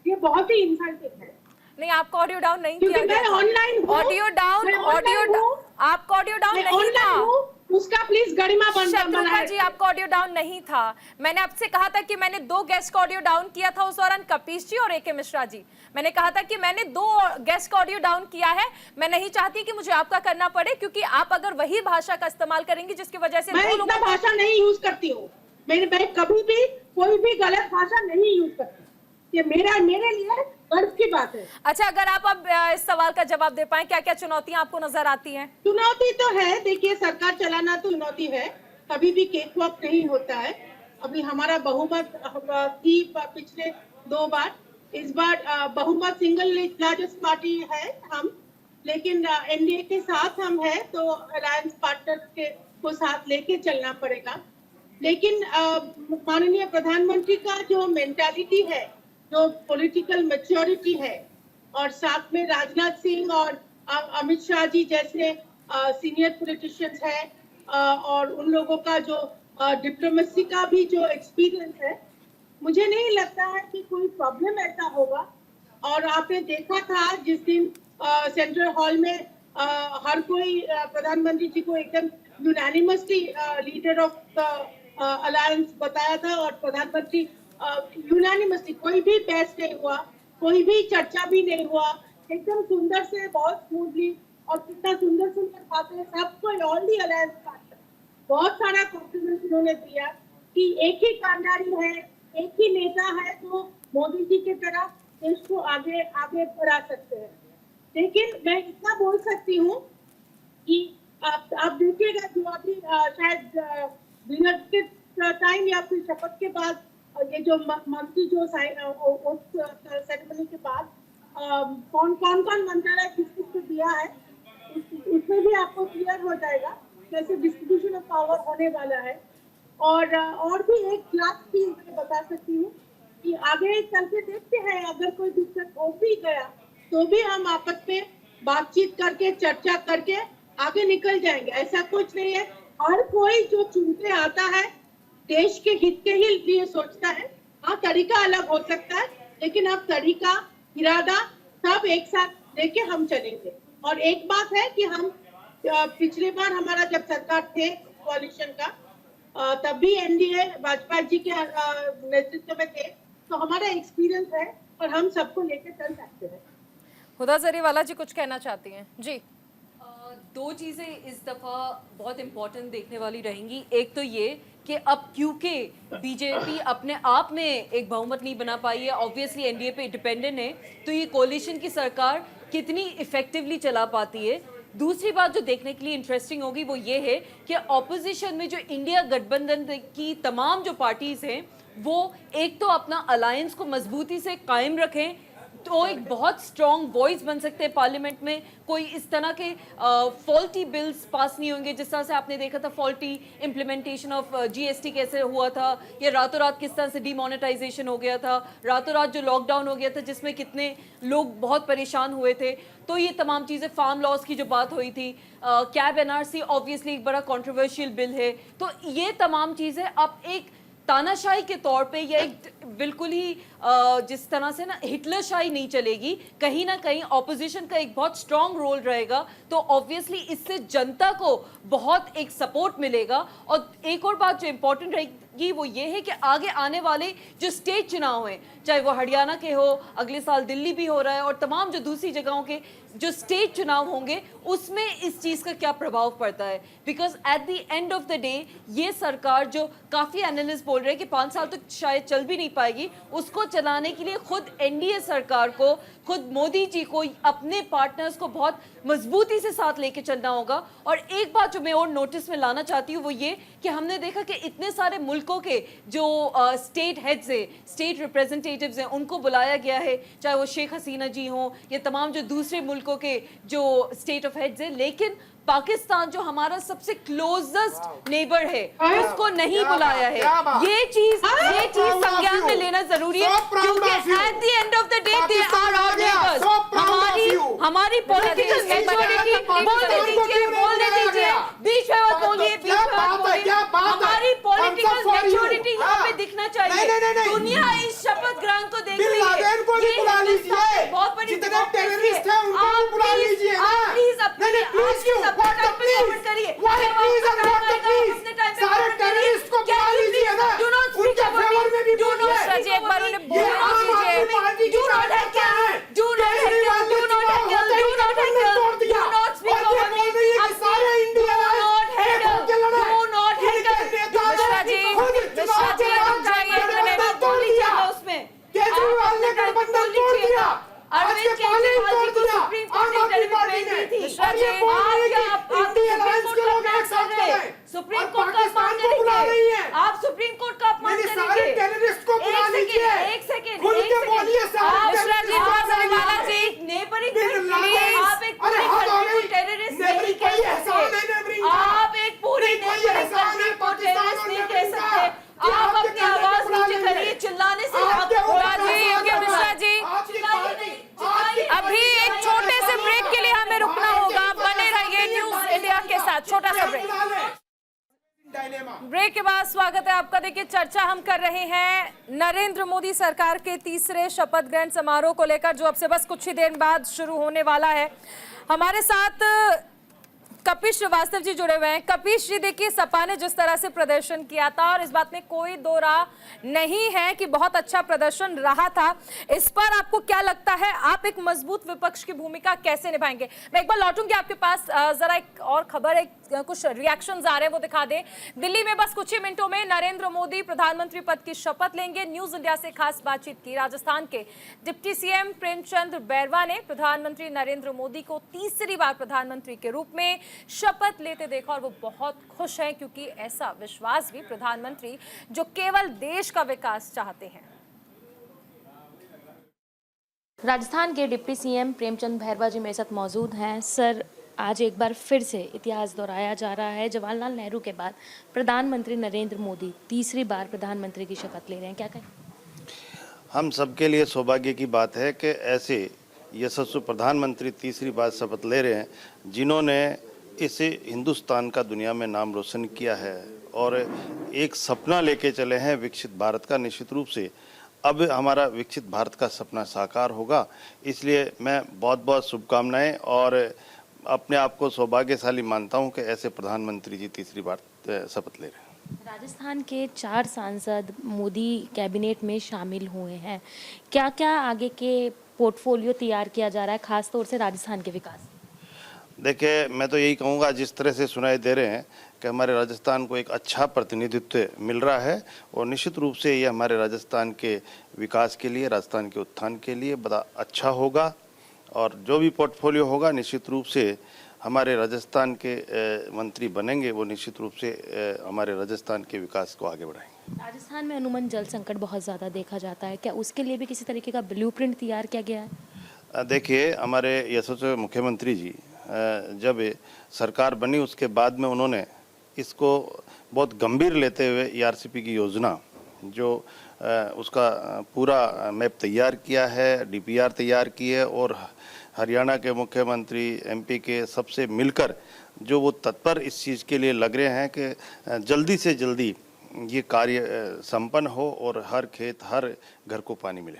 ये बहुत ही इंसल्टिंग है। नहीं, आपका ऑडियो डाउन नहीं क्योंकि किया गया मैं था। ऑनलाइन हूँ। ऑडियो डाउन, मैं ऑनलाइन हूँ। आपका ऑडियो डाउन मैं नहीं ऑनलाइन था। हूँ, उसका प्लीज गरिमा शत्रुपा जी, आपका ऑडियो डाउन नहीं था। मैंने आपसे कहा था कि मैंने 2 गेस्ट का ऑडियो डाउन किया था, उस दौरान कपीश जी और AK मिश्रा जी। मैंने कहा था कि मैंने 2 गेस्ट का ऑडियो डाउन किया है। मैं नहीं चाहती कि मुझे आपका करना पड़े, क्योंकि आप अगर वही भाषा का इस्तेमाल करेंगी जिसकी वजह से मैं 2 इतना लोगों को। भाषा नहीं यूज करती हूँ। मैं कभी भी कोई भी गलत भाषा नहीं यूज करती। ये मेरे लिए गर्व की बात है। अच्छा, अगर आप अब इस सवाल का जवाब दे पाए, क्या क्या चुनौतियां आपको नजर आती हैं? चुनौती तो है, देखिए सरकार चलाना तो चुनौती है, कभी भी केक वॉक नहीं होता है। अभी हमारा बहुमत थी पिछले 2 बार, इस बार बहुमत सिंगल लार्जेस्ट पार्टी है हम, लेकिन NDA के साथ हम है तो अलायंस पार्टनर के को साथ लेके चलना पड़ेगा। लेकिन माननीय प्रधानमंत्री का जो मेंटालिटी है, जो पॉलिटिकल मैच्योरिटी है, और साथ में राजनाथ सिंह और अमित शाह जी जैसे सीनियर पॉलिटिशियंस हैं और उन लोगों का जो डिप्लोमेसी का भी जो एक्सपीरियंस है, मुझे नहीं लगता है कि कोई प्रॉब्लम ऐसा होगा। और आपने देखा था जिस दिन सेंट्रल हॉल में हर कोई प्रधानमंत्री जी को एकदम unanimously leader of the alliance बताया था और प्रधानमंत्री यूनानिमसली, कोई भी बहस नहीं हुआ, कोई भी चर्चा भी नहीं हुआ, एकदम सुंदर से बहुत स्मूथली, और कितना सुंदर सुंदर बातें सबको ऑल दी अलायंस पार्टनर बहुत सारा कॉन्फिडेंस उन्होंने दिया कि एक ही कांडारी है, एक ही नेता है जो मोदी जी की तरह देश को आगे आगे बढ़ा सकते हैं। लेकिन मैं इतना बोल सकती हूँ कि आप देखिएगा जो अभी शायद डिनर के टाइम या फिर शपथ के बाद ये जो मंत्री जो सेरेमनी के बाद कौन मंत्रालय किस किस को दिया है, उसमें भी आपको क्लियर हो जाएगा कैसे डिस्ट्रीब्यूशन ऑफ पावर होने वाला है। और भी एक लास्ट चीज मैं बता सकती हूँ कि आगे चल के देखते हैं, अगर कोई दिक्कत हो भी गया तो भी हम आपस में बातचीत करके चर्चा करके आगे निकल जाएंगे। ऐसा कुछ नहीं है, हर कोई जो चुनते आता है देश के हित के ही लिए सोचता है। हाँ, तरीका अलग हो सकता है, लेकिन अब तरीका, इरादा सब एक साथ लेके हम चलेंगे। और एक बात है कि हम पिछली बार हमारा जब सरकार थे कोalition का, तब भी NDA वाजपेयी जी के नेतृत्व में थे, तो हमारा एक्सपीरियंस है और हम सबको लेके चल सकते हैं। हुदा जरीवाला जी कुछ कहना चाहती हैं? जी। 2 चीज़ें इस दफ़ा बहुत इम्पोर्टेंट देखने वाली रहेंगी। एक तो ये कि अब क्योंकि बीजेपी अपने आप में एक बहुमत नहीं बना पाई है, ऑब्वियसली NDA पे डिपेंडेंट है, तो ये कोलिशन की सरकार कितनी इफेक्टिवली चला पाती है। दूसरी बात जो देखने के लिए इंटरेस्टिंग होगी वो ये है कि ऑपोजिशन में जो इंडिया गठबंधन की तमाम जो पार्टीज हैं, वो एक तो अपना अलायंस को मजबूती से कायम रखें, तो एक बहुत स्ट्रॉन्ग वॉइस बन सकते हैं पार्लियामेंट में। कोई इस तरह के फॉल्टी बिल्स पास नहीं होंगे, जिस तरह से आपने देखा था फॉल्टी इम्प्लीमेंटेशन ऑफ GST कैसे हुआ था, या रातों रात किस तरह से डिमोनेटाइजेशन हो गया था, रातों रात जो लॉकडाउन हो गया था जिसमें कितने लोग बहुत परेशान हुए थे। तो ये तमाम चीज़ें, फार्म लॉज की जो बात हुई थी, कैब NRC ऑब्वियसली एक बड़ा कॉन्ट्रोवर्शियल बिल है, तो ये तमाम चीज़ें अब एक तानाशाही के तौर पे या एक बिल्कुल ही जिस तरह से ना हिटलरशाही नहीं चलेगी, कहीं ना कहीं ऑपोजिशन का एक बहुत स्ट्रांग रोल रहेगा, तो ऑब्वियसली इससे जनता को बहुत एक सपोर्ट मिलेगा। और एक और बात जो इंपॉर्टेंट रहेगी वो ये है कि आगे आने वाले जो स्टेट चुनाव हैं, चाहे वो हरियाणा के हो, अगले साल दिल्ली भी हो रहा है, और तमाम जो दूसरी जगहों के जो स्टेट चुनाव होंगे उसमें इस चीज़ का क्या प्रभाव पड़ता है। Because at the end of the day ये सरकार जो काफ़ी एनालिस्ट बोल रहे हैं कि 5 साल तक शायद चल भी नहीं पाएगी, उसको चलाने के लिए खुद एनडीए सरकार को, खुद मोदी जी को, अपने पार्टनर्स को बहुत मजबूती से साथ लेके चलना होगा। और एक बात जो मैं और नोटिस में लाना चाहती हूँ वो ये कि हमने देखा कि इतने सारे मुल्कों के जो स्टेट हेड्स हैं, स्टेट रिप्रेजेंटेटिव्स हैं, उनको बुलाया गया है, चाहे वो शेख हसीना जी हों या तमाम जो दूसरे मुल्कों के जो स्टेट ऑफ हेड्स हैं, लेकिन पाकिस्तान जो हमारा सबसे क्लोजेस्ट नेबर है उसको नहीं बुलाया है। ये चीज संज्ञान में लेना जरूरी है, क्योंकि at the end of the day they are our neighbours. हमारी पॉलिटिकल मेच्योरिटी बोलने दीजिए, बीच में मत बोलिए, बीच में मत बोलिए। हमारी पॉलिटिकल मेच्योरिटी यहाँ पे दिखना चाहिए। दुनिया इस शपथ ग्रहण को देख रही है, ये बहुत बड़ी टेररिस्ट है उनको बुला लीजिए ना। प्लीज अपने सारे टेररिस्ट को बुला लीजिए ना, उनके फेवर में भी बोलिए। एक बार उन्हें बोलने दीजिए। Do not heckle, do not heckle, do not heckle, do not heckle, do not speak over me. सारे India do not heckle। Mishra ji रुक जाइए एक मिनट। उसमें केजरीवाल ने गठबंधन तोड़ दिया, अरविंद केजरीवाल जी को सुप्रीम कोर्ट ने इंटरव्यू भेज दी थी। मिश्रा जी सुप्रीम कोर्ट का अपमान करेंगे, आप सुप्रीम कोर्ट का अपमान करेंगे। टेररिस्ट को बुला लीजिए। एक सेकेंड मिश्रा जी, वाला जी, नेबरिंग आप एक अरे पूरी टेररिस्ट नहीं कह सकते, आप एक पूरी नेबरिंग कंट्री को टेररिस्ट नहीं कह सकते। आप अपनी आवाज नीचे करिए, चिल्लाने से मिश्रा जी अभी एक छोटे से ब्रेक के लिए हमें रुकना होगा। बने रहिए न्यूज इंडिया के साथ, छोटा सा ब्रेक के बाद स्वागत है आपका। देखिए चर्चा हम कर रहे हैं नरेंद्र मोदी सरकार के तीसरे शपथ ग्रहण समारोह को लेकर, जो अब से बस कुछ ही देर बाद शुरू होने वाला है। हमारे साथ कपिश श्रीवास्तव जी जुड़े हुए हैं। कपिश जी, देखिए सपा ने जिस तरह से प्रदर्शन किया था, और इस बात में कोई दो राह नहीं है कि बहुत अच्छा प्रदर्शन रहा था, इस पर आपको क्या लगता है? आप एक मजबूत विपक्ष की भूमिका कैसे निभाएंगे? मैं एक बार लौटूंगी आपके पास। जरा एक और खबर है, कुछ रिएक्शंस आ रहे हैं वो दिखा दें। दिल्ली में बस कुछ ही मिनटों में नरेंद्र मोदी प्रधानमंत्री पद की शपथ लेंगे। न्यूज इंडिया से खास बातचीत की। राजस्थान के डिप्टी सीएम प्रेमचंद बैरवा ने प्रधानमंत्री नरेंद्र मोदी को तीसरी बार प्रधानमंत्री के रूप में शपथ लेते देखा, और वो बहुत खुश हैं, क्योंकि ऐसा विश्वास भी प्रधानमंत्री जो केवल देश का विकास चाहते हैं। राजस्थान के डिप्टी सीएम प्रेमचंद बैरवा जी मेरे साथ मौजूद हैं। सर, आज एक बार फिर से इतिहास दोहराया जा रहा है। जवाहरलाल नेहरू के बाद प्रधानमंत्री नरेंद्र मोदी तीसरी बार प्रधानमंत्री की शपथ ले रहे हैं, क्या कहें? हम सबके लिए सौभाग्य की बात है कि ऐसे यशस्वी प्रधानमंत्री तीसरी बार शपथ ले रहे हैं, जिन्होंने इस हिंदुस्तान का दुनिया में नाम रोशन किया है और एक सपना लेके चले हैं विकसित भारत का। निश्चित रूप से अब हमारा विकसित भारत का सपना साकार होगा, इसलिए मैं बहुत बहुत शुभकामनाएं और अपने आप को सौभाग्यशाली मानता हूं कि ऐसे प्रधानमंत्री जी तीसरी बार शपथ ले रहे हैं। राजस्थान के 4 सांसद मोदी कैबिनेट में शामिल हुए हैं, क्या क्या आगे के पोर्टफोलियो तैयार किया जा रहा है, खासतौर से राजस्थान के विकास? देखिए, मैं तो यही कहूँगा, जिस तरह से सुनाई दे रहे हैं कि हमारे राजस्थान को एक अच्छा प्रतिनिधित्व मिल रहा है, और निश्चित रूप से ये हमारे राजस्थान के विकास के लिए, राजस्थान के उत्थान के लिए बड़ा अच्छा होगा। और जो भी पोर्टफोलियो होगा, निश्चित रूप से हमारे राजस्थान के मंत्री बनेंगे, वो निश्चित रूप से हमारे राजस्थान के विकास को आगे बढ़ाएंगे। राजस्थान में अनुमन जल संकट बहुत ज़्यादा देखा जाता है, क्या उसके लिए भी किसी तरीके का ब्लूप्रिंट तैयार किया गया है? देखिए, हमारे यशस्वी मुख्यमंत्री जी जब सरकार बनी उसके बाद में उन्होंने इसको बहुत गंभीर लेते हुए ERCP की योजना, जो उसका पूरा मैप तैयार किया है, DPR तैयार की है, और हरियाणा के मुख्यमंत्री, MP के सबसे मिलकर जो वो तत्पर इस चीज़ के लिए लग रहे हैं कि जल्दी से जल्दी ये कार्य संपन्न हो और हर खेत हर घर को पानी मिले।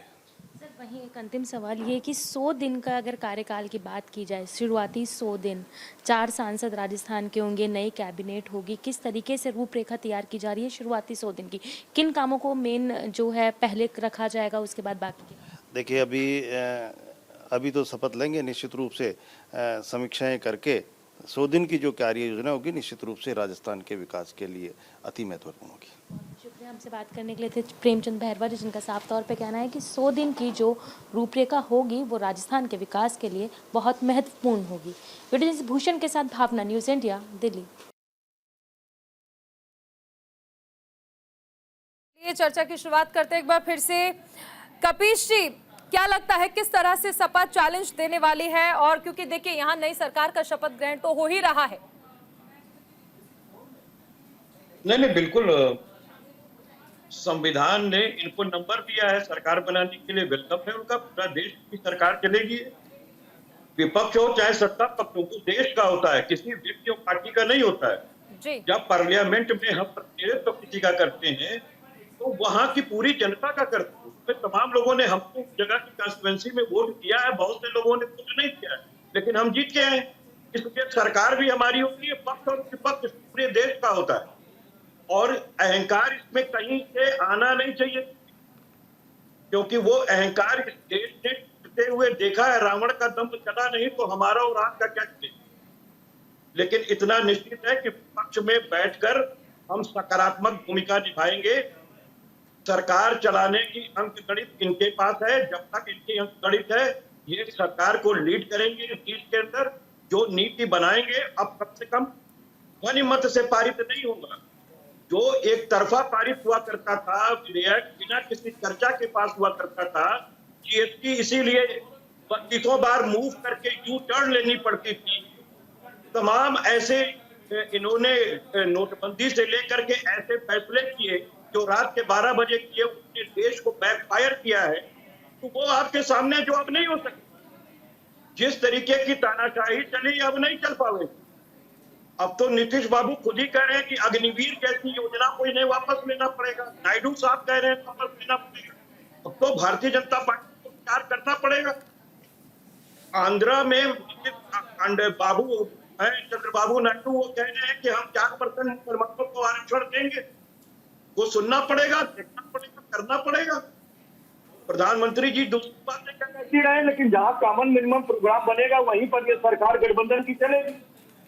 सर वहीं एक अंतिम सवाल ये कि 100 दिन का अगर कार्यकाल की बात की जाए, शुरुआती 100 दिन, 4 सांसद राजस्थान के होंगे, नई कैबिनेट होगी, किस तरीके से रूपरेखा तैयार की जा रही है शुरुआती 100 दिन की? किन कामों को मेन जो है पहले रखा जाएगा, उसके बाद बाकी के? देखिए अभी तो शपथ लेंगे, निश्चित रूप से समीक्षाएं करके 100 दिन की जो कार्य योजना होगी निश्चित रूप से राजस्थान के विकास के लिए अति महत्वपूर्ण होगी। शुक्रिया हमसे बात करने के लिए थे प्रेमचंद भैरवा जी, जिनका साफ तौर पे कहना है कि 100 दिन की जो रूपरेखा होगी वो राजस्थान के विकास के लिए बहुत महत्वपूर्ण होगी। वीडियो जर्नलिस्ट भूषण के साथ भावना, न्यूज़ इंडिया, दिल्ली। ये चर्चा की शुरुआत करते हैं एक बार फिर से। कपीश जी, क्या लगता है किस तरह से सपा चैलेंज देने वाली है? और क्योंकि देखिए यहाँ नई सरकार का शपथ ग्रहण तो हो ही रहा है। नहीं, बिल्कुल संविधान ने इनको नंबर दिया है सरकार बनाने के लिए, वेलकम है उनका। पूरा देश की सरकार चलेगी, विपक्ष हो चाहे सत्ता पक्ष हो, देश का होता है, किसी व्यक्ति और पार्टी का नहीं होता है जी। जब पार्लियामेंट में हम प्रतिनिधित्व किसी का करते हैं तो वहां की पूरी जनता का करते हैं। उसमें तमाम लोगों ने हमको जगह की कॉन्स्टिट्यूएंसी में वोट किया है, बहुत से लोगों ने कुछ नहीं किया है, लेकिन हम जीत गए हैं। इसलिए सरकार भी हमारी होती है, पक्ष और विपक्ष पूरे देश का होता है, और अहंकार इसमें कहीं से आना नहीं चाहिए, क्योंकि वो अहंकार इस देश ने टूटते हुए देखा है। रावण का दम्भ चला नहीं तो हमारा और आपका क्या चले। लेकिन इतना निश्चित है कि पक्ष में बैठकर हम सकारात्मक भूमिका निभाएंगे। सरकार चलाने की अंक गणित इनके पास है, जब तक इनकी अंक गणित है ये सरकार को लीड करेंगे इस चीज के अंदर। जो नीति बनाएंगे अब कम से कम ध्वनिमत से पारित नहीं होगा। जो एक तरफा पारित हुआ करता था विधेयक, बिना किसी चर्चा के पास हुआ करता था, जीएसटी इसीलिए 32 बार मूव करके यू टर्न लेनी पड़ती थी। तमाम ऐसे इन्होंने नोटबंदी से लेकर के ऐसे फैसले किए जो रात के 12 बजे किए, उसने देश को बैकफायर किया है, तो वो आपके सामने जो अब नहीं हो सकती। जिस तरीके की तानाशाही चली अब नहीं चल पाएगी। अब तो नीतीश बाबू खुद ही कह रहे हैं कि अग्निवीर जैसी योजना को इन्हें वापस लेना पड़ेगा। नायडू साहब कह रहे हैं वापस लेना पड़ेगा। अब तो भारतीय जनता पार्टी को विचार करना पड़ेगा। आंध्रा में बाबू है चंद्रबाबू नायडू, वो कह रहे हैं कि हम 4% मुसलमानों को आरक्षण देंगे। वो सुनना पड़ेगा, देखना पड़ेगा, करना पड़ेगा। प्रधानमंत्री जी दूसरी बातें कहती रहे, लेकिन जहां कॉमन मिनिमम प्रोग्राम बनेगा वहीं पर ये सरकार गठबंधन की चलेगी।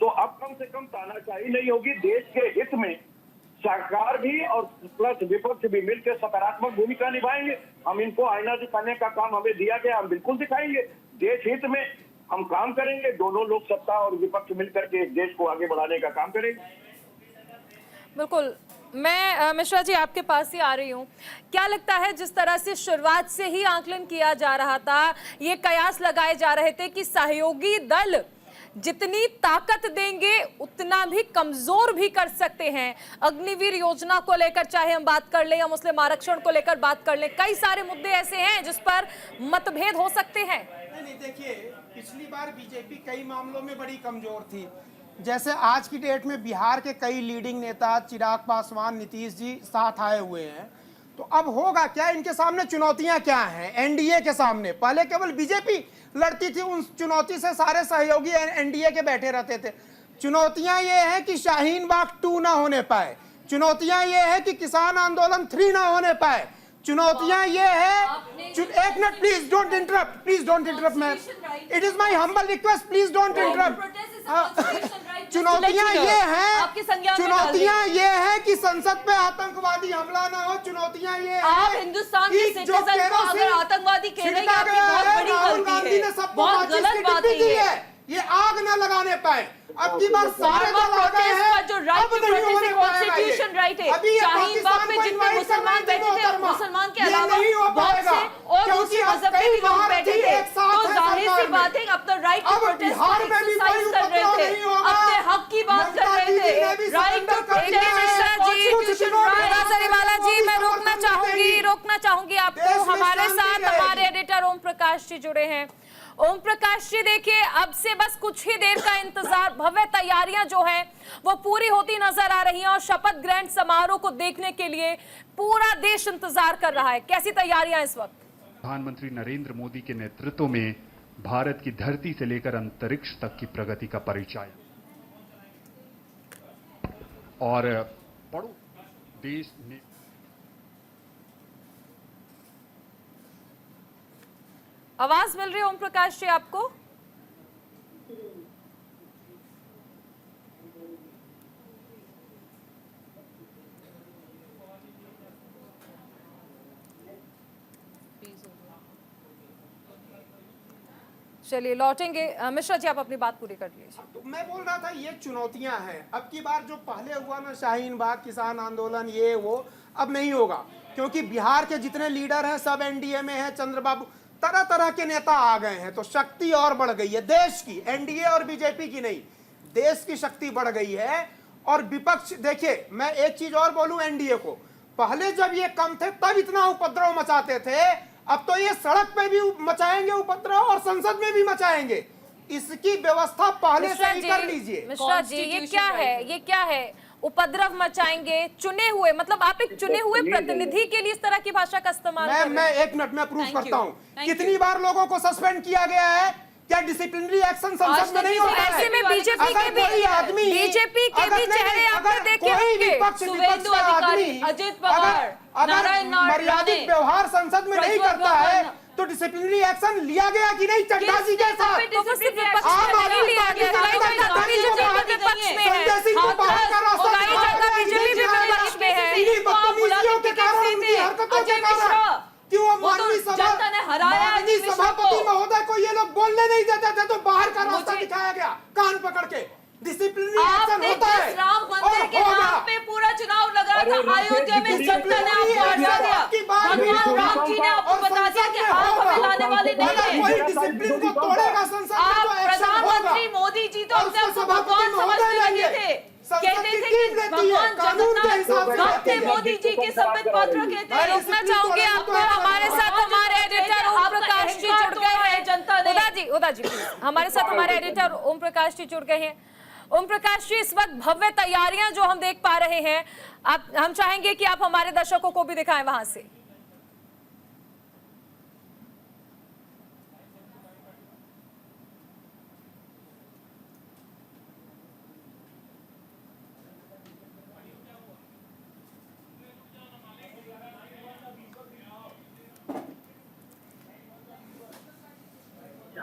तो अब कम से कम तानाशाही नहीं होगी। देश के हित में सरकार भी और प्लस विपक्ष भी मिलकर सकारात्मक भूमिका निभाएंगे। हम इनको आईना दिखाने का काम हमें दिया गया, हम बिल्कुल दिखाएंगे। देश हित में हम काम करेंगे। दोनों लोग सत्ता और विपक्ष मिलकर के देश को आगे बढ़ाने का काम करेंगे। बिल्कुल। मैं मिश्रा जी आपके पास ही आ रही हूँ। क्या लगता है जिस तरह से शुरुआत से ही आकलन किया जा रहा था, ये कयास लगाए जा रहे थे कि सहयोगी दल जितनी ताकत देंगे उतना भी कमजोर भी कर सकते हैं। अग्निवीर योजना को लेकर चाहे हम बात कर लें या मुस्लिम आरक्षण को लेकर बात कर लें, कई सारे मुद्दे ऐसे हैं जिस पर मतभेद हो सकते हैं। नहीं देखिए, पिछली बार बीजेपी कई मामलों में बड़ी कमजोर थी। जैसे आज की डेट में बिहार के कई लीडिंग नेता चिराग पासवान, नीतीश जी साथ आए हुए हैं। तो अब होगा क्या, इनके सामने चुनौतियां क्या हैं एनडीए के सामने? पहले केवल बीजेपी लड़ती थी, उन चुनौती से सारे सहयोगी एनडीए के बैठे रहते थे। चुनौतियां ये है कि शाहीन बाग 2 ना होने पाए, चुनौतियां ये है कि किसान आंदोलन 3 ना होने पाए, चुनौतियां ये है। एक minute please don't interrupt ma'am, it is my humble request, please don't interrupt. चुनौतियां ये है कि संसद पे आतंकवादी हमला ना हो। चुनौतियां ये है आप हिंदुस्तान के सिटीजन को अगर आतंकवादी कहने की आपकी बहुत बड़ी गलती है, बहुत गलत बात है। ये आग ना लगाने पाए। अब की बार सारे दल आ गए हैं, जो राइट टू प्रोटेस्ट है कॉन्स्टिट्यूशन राइट है। शाहीन बाग में जितने मुसलमान बैठे थे, मुसलमान के अलावा बहुत से और दूसरे मजहब के भी लोग बैठे थे, तो जाहिर सी बात है अपना राइट टू प्रोटेस्ट एक्सरसाइज कर रहे थे, अपने हक की बात कर रहे थे। राइट टू प्रोटेस्ट, जी मैं रोकना रोकना चाहूंगी आपको। देश में हमारे शांति साथ रहेगी। हमारे एडिटर ओम प्रकाश जी जुड़े हैं। ओम प्रकाश जी, देखिए अब से बस कुछ ही देर का इंतजार, भव्य तैयारियां जो है वो पूरी होती नजर आ रही हैं और शपथ ग्रहण समारोह को देखने के लिए पूरा देश इंतजार कर रहा है। कैसी तैयारियां इस वक्त? प्रधानमंत्री नरेंद्र मोदी के नेतृत्व में भारत की धरती से लेकर अंतरिक्ष तक की प्रगति का परिचय और बड़ो देश ने आवाज मिल रही है ओम प्रकाश जी आपको? चलिए लौटेंगे। मिश्रा जी, आप अपनी बात पूरी कर लीजिए। तो मैं बोल रहा था ये चुनौतियां हैं। अब की बार जो पहले हुआ ना, शाहीन बाग किसान आंदोलन, ये वो अब नहीं होगा, क्योंकि बिहार के जितने लीडर हैं सब एनडीए में हैं। चंद्रबाबू, तरह तरह के नेता आ गए हैं, तो शक्ति और बढ़ गई है देश की। एनडीए और बीजेपी की नहीं, देश की शक्ति बढ़ गई है। और विपक्ष, देखिए मैं एक चीज और बोलूं एनडीए को, पहले जब ये कम थे तब इतना उपद्रव मचाते थे, अब तो ये सड़क पे भी मचाएंगे उपद्रव और संसद में भी मचाएंगे। इसकी व्यवस्था पहले से ही कर लीजिए। मिश्रा जी, ये क्या है? ये क्या है? उपद्रव मचाएंगे? चुने हुए, मतलब आप एक चुने हुए प्रतिनिधि के लिए इस तरह की भाषा का इस्तेमाल कर रहे हैं? मैं एक मिनट में प्रूफ करता हूँ। कितनी बार लोगों को सस्पेंड किया गया है? क्या डिसिप्लिनरी एक्शन संसद में नहीं होता है? ऐसे में बीजेपी के भी चेहरे आपने देखे होंगे। अजित पवार, नारायण मर्यादित व्यवहार संसद में नहीं करता है तो डिसिप्लिनरी एक्शन लिया गया कि नहीं चड्ढा जी के साथ? आम आदमी लिया गया, संजय सिंह को बाहर का रास्ता बदतमीजियों के कारण, उनकी हरकतों के कारण क्यों माननीय सभापति महोदय को ये लोग बोलने नहीं देते थे, तो बाहर का रास्ता दिखाया गया कान पकड़ के। डिसिप्लिनरी एक्शन होता है। राम मंदिर के नाम पे पूरा चुनाव लगा था अयोध्या में, जनता ने आपको हटा दिया। भगवान राम जी ने आपको बता दिया कि आप हमें लाने वाले नहीं हैं। कोई डिसिप्लिन को तोड़ेगा संसद में आप तो एक्शन होगा। प्रधानमंत्री मोदी जी तो अपने आप को भगवान समझने लगे थे, कहते थे कि भगवान जगन्नाथ भक्त थे, मोदी जी के संबित पात्र कहते हैं। रोकना चाहूंगी आपको। हमारे साथ हमारे एडिटर ओम प्रकाश जी जुड़ गए हैं। जनता ने उदा जी हमारे साथ हमारे एडिटर ओम प्रकाश जी जुड़ गए हैं। ओम प्रकाश जी, इस वक्त भव्य तैयारियां जो हम देख पा रहे हैं, हम चाहेंगे कि आप हमारे दर्शकों को भी दिखाएं वहां से।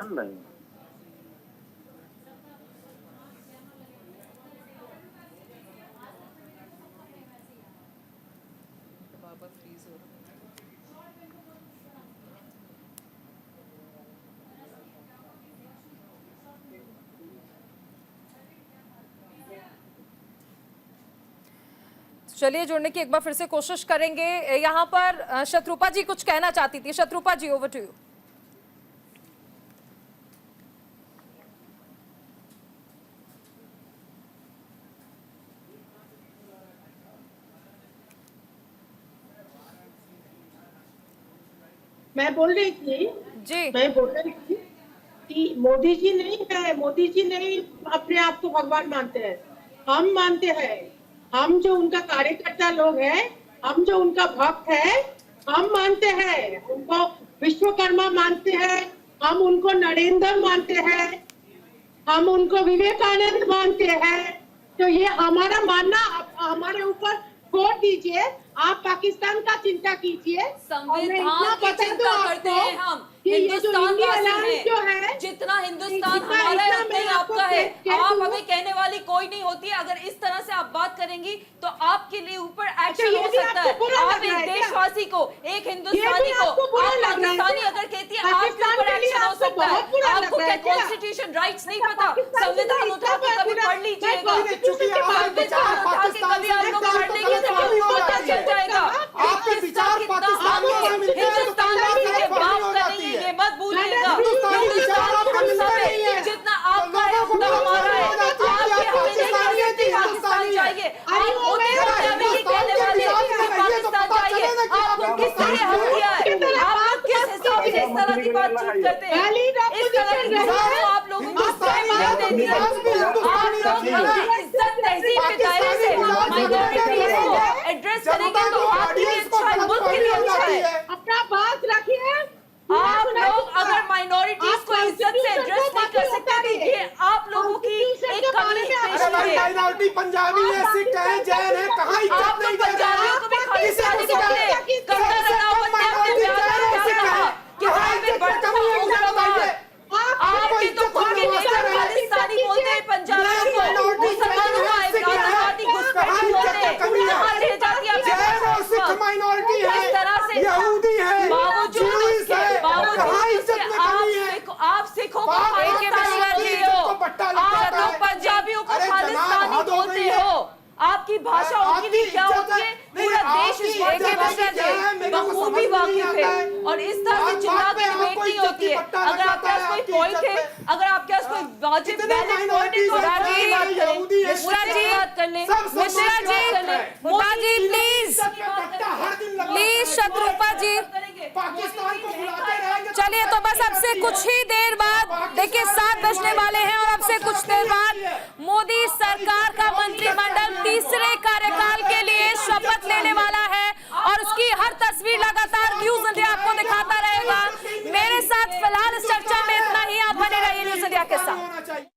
नहीं चलिए जुड़ने की एक बार फिर से कोशिश करेंगे। यहाँ पर शत्रुपा जी कुछ कहना चाहती थी। शत्रुपा जी, ओवर टू यू। मैं बोल रही थी जी, मैं बोल रही थी कि मोदी जी नहीं है, मोदी जी नहीं अपने आप को भगवान मानते हैं, हम मानते हैं। हम जो उनका कार्यकर्ता लोग हैं, हम जो उनका भक्त है, हम मानते हैं उनको विश्वकर्मा मानते हैं, हम उनको नरेंद्र मानते हैं, हम उनको विवेकानंद मानते हैं। तो ये हमारा मानना, हमारे ऊपर छोड़ दीजिए, आप पाकिस्तान का चिंता कीजिए। संविधान की चिंता करते हैं हम, हिंदुस्तान जो है, जितना हिंदुस्तान हमारा है उतना ही आपका है। आप हमें कहने वाली कोई नहीं होती है। अगर इस तरह से आप बात करेंगी तो आपके लिए ऊपर एक्शन हो सकता है। आप एक देशवासी को, एक हिंदुस्तानी को, आप पाकिस्तानी अगर कहती है आपके ऊपर एक्शन हो सकता है। आपको क्या कॉन्स्टिट्यूशन राइट्स नहीं पता? संविधान उठा के कभी पढ़ लीजिएगा, संविधान उठा के कभी आप लोग पढ़ लेंगे तो पता चल जाएगा आपके विचार पाकिस्तान में मिलते हैं तो हिंदुस्तान के बात करेंगे, ये मत भूलिएगा। जितना आपका है उतना हमारा है। आपके हमें नहीं कह सकते पाकिस्तान चाहिए, आप होते हुए हमें ये कहने वाले कि पाकिस्तान चाहिए। आपको किसने ये हक दिया है? आप लोग किस हिसाब से इस तरह की बातचीत करते हैं? इस तरह की बात आप लोगों को स्वयं दे दिया। आप लोग इज्जत तहजीब के दायरे से माइनॉरिटीज को एड्रेस करेंगे तो आपके लिए अच्छा है, मुल्क के लिए अच्छा है। अपना बात रखिए। आप लोग अगर माइनॉरिटीज को इज्जत से एड्रेस नहीं कर सकते तो ये आप लोगों की एक कमी पेशी है। माइनॉरिटी पंजाबी है, सिख है, जैन है, कहाँ इज्जत आप नहीं लोग दे रहे पंजाबियों को भी खालिस्तानी बोलते हैं। कंगना रनावत ने अपने बयान में क्या कहा कि वहाँ पे बढ़ता हुआ आपके तो खुद के नेता खालिस्तानी बोलते हैं पंजाबियों को, मुसलमानों को आतंकवादी घुसपैठी बोलते हैं। कहाँ रह जाती है माइनॉरिटी है, इस तरह से यहूदी है, बावजूद उसके आप सिखों को खालिस्तानी बोलते हो, आप लोग पंजाबियों को खालिस्तानी बोलते हो। आपकी भाषा उनके लिए क्या होती है पूरा देश इस बखूबी वाकिफ है। और इस तरह से चिल्ला के डिबेट नहीं होती है। अगर आपके पास कोई पॉइंट है, अगर आपके पास कोई वाजिब वैलिड पॉइंट है तो आप मेरी बात करें, बात कर लें, मुद्दा जी प्लीज प्लीज शत्रुपा जी पाकिस्तान को बुलाते रहेंगे। चलिए, तो बस अब से कुछ ही देर बाद देखिए 7 बजने वाले हैं और अब से कुछ देर बाद मोदी सरकार का मंत्रिमंडल तीसरे कार्यकाल के लिए शपथ लेने वाला है और उसकी हर तस्वीर लगातार न्यूज इंडिया आपको दिखाता रहेगा। मेरे साथ फिलहाल इस चर्चा में इतना ही। आप बने रहिए न्यूज इंडिया के साथ।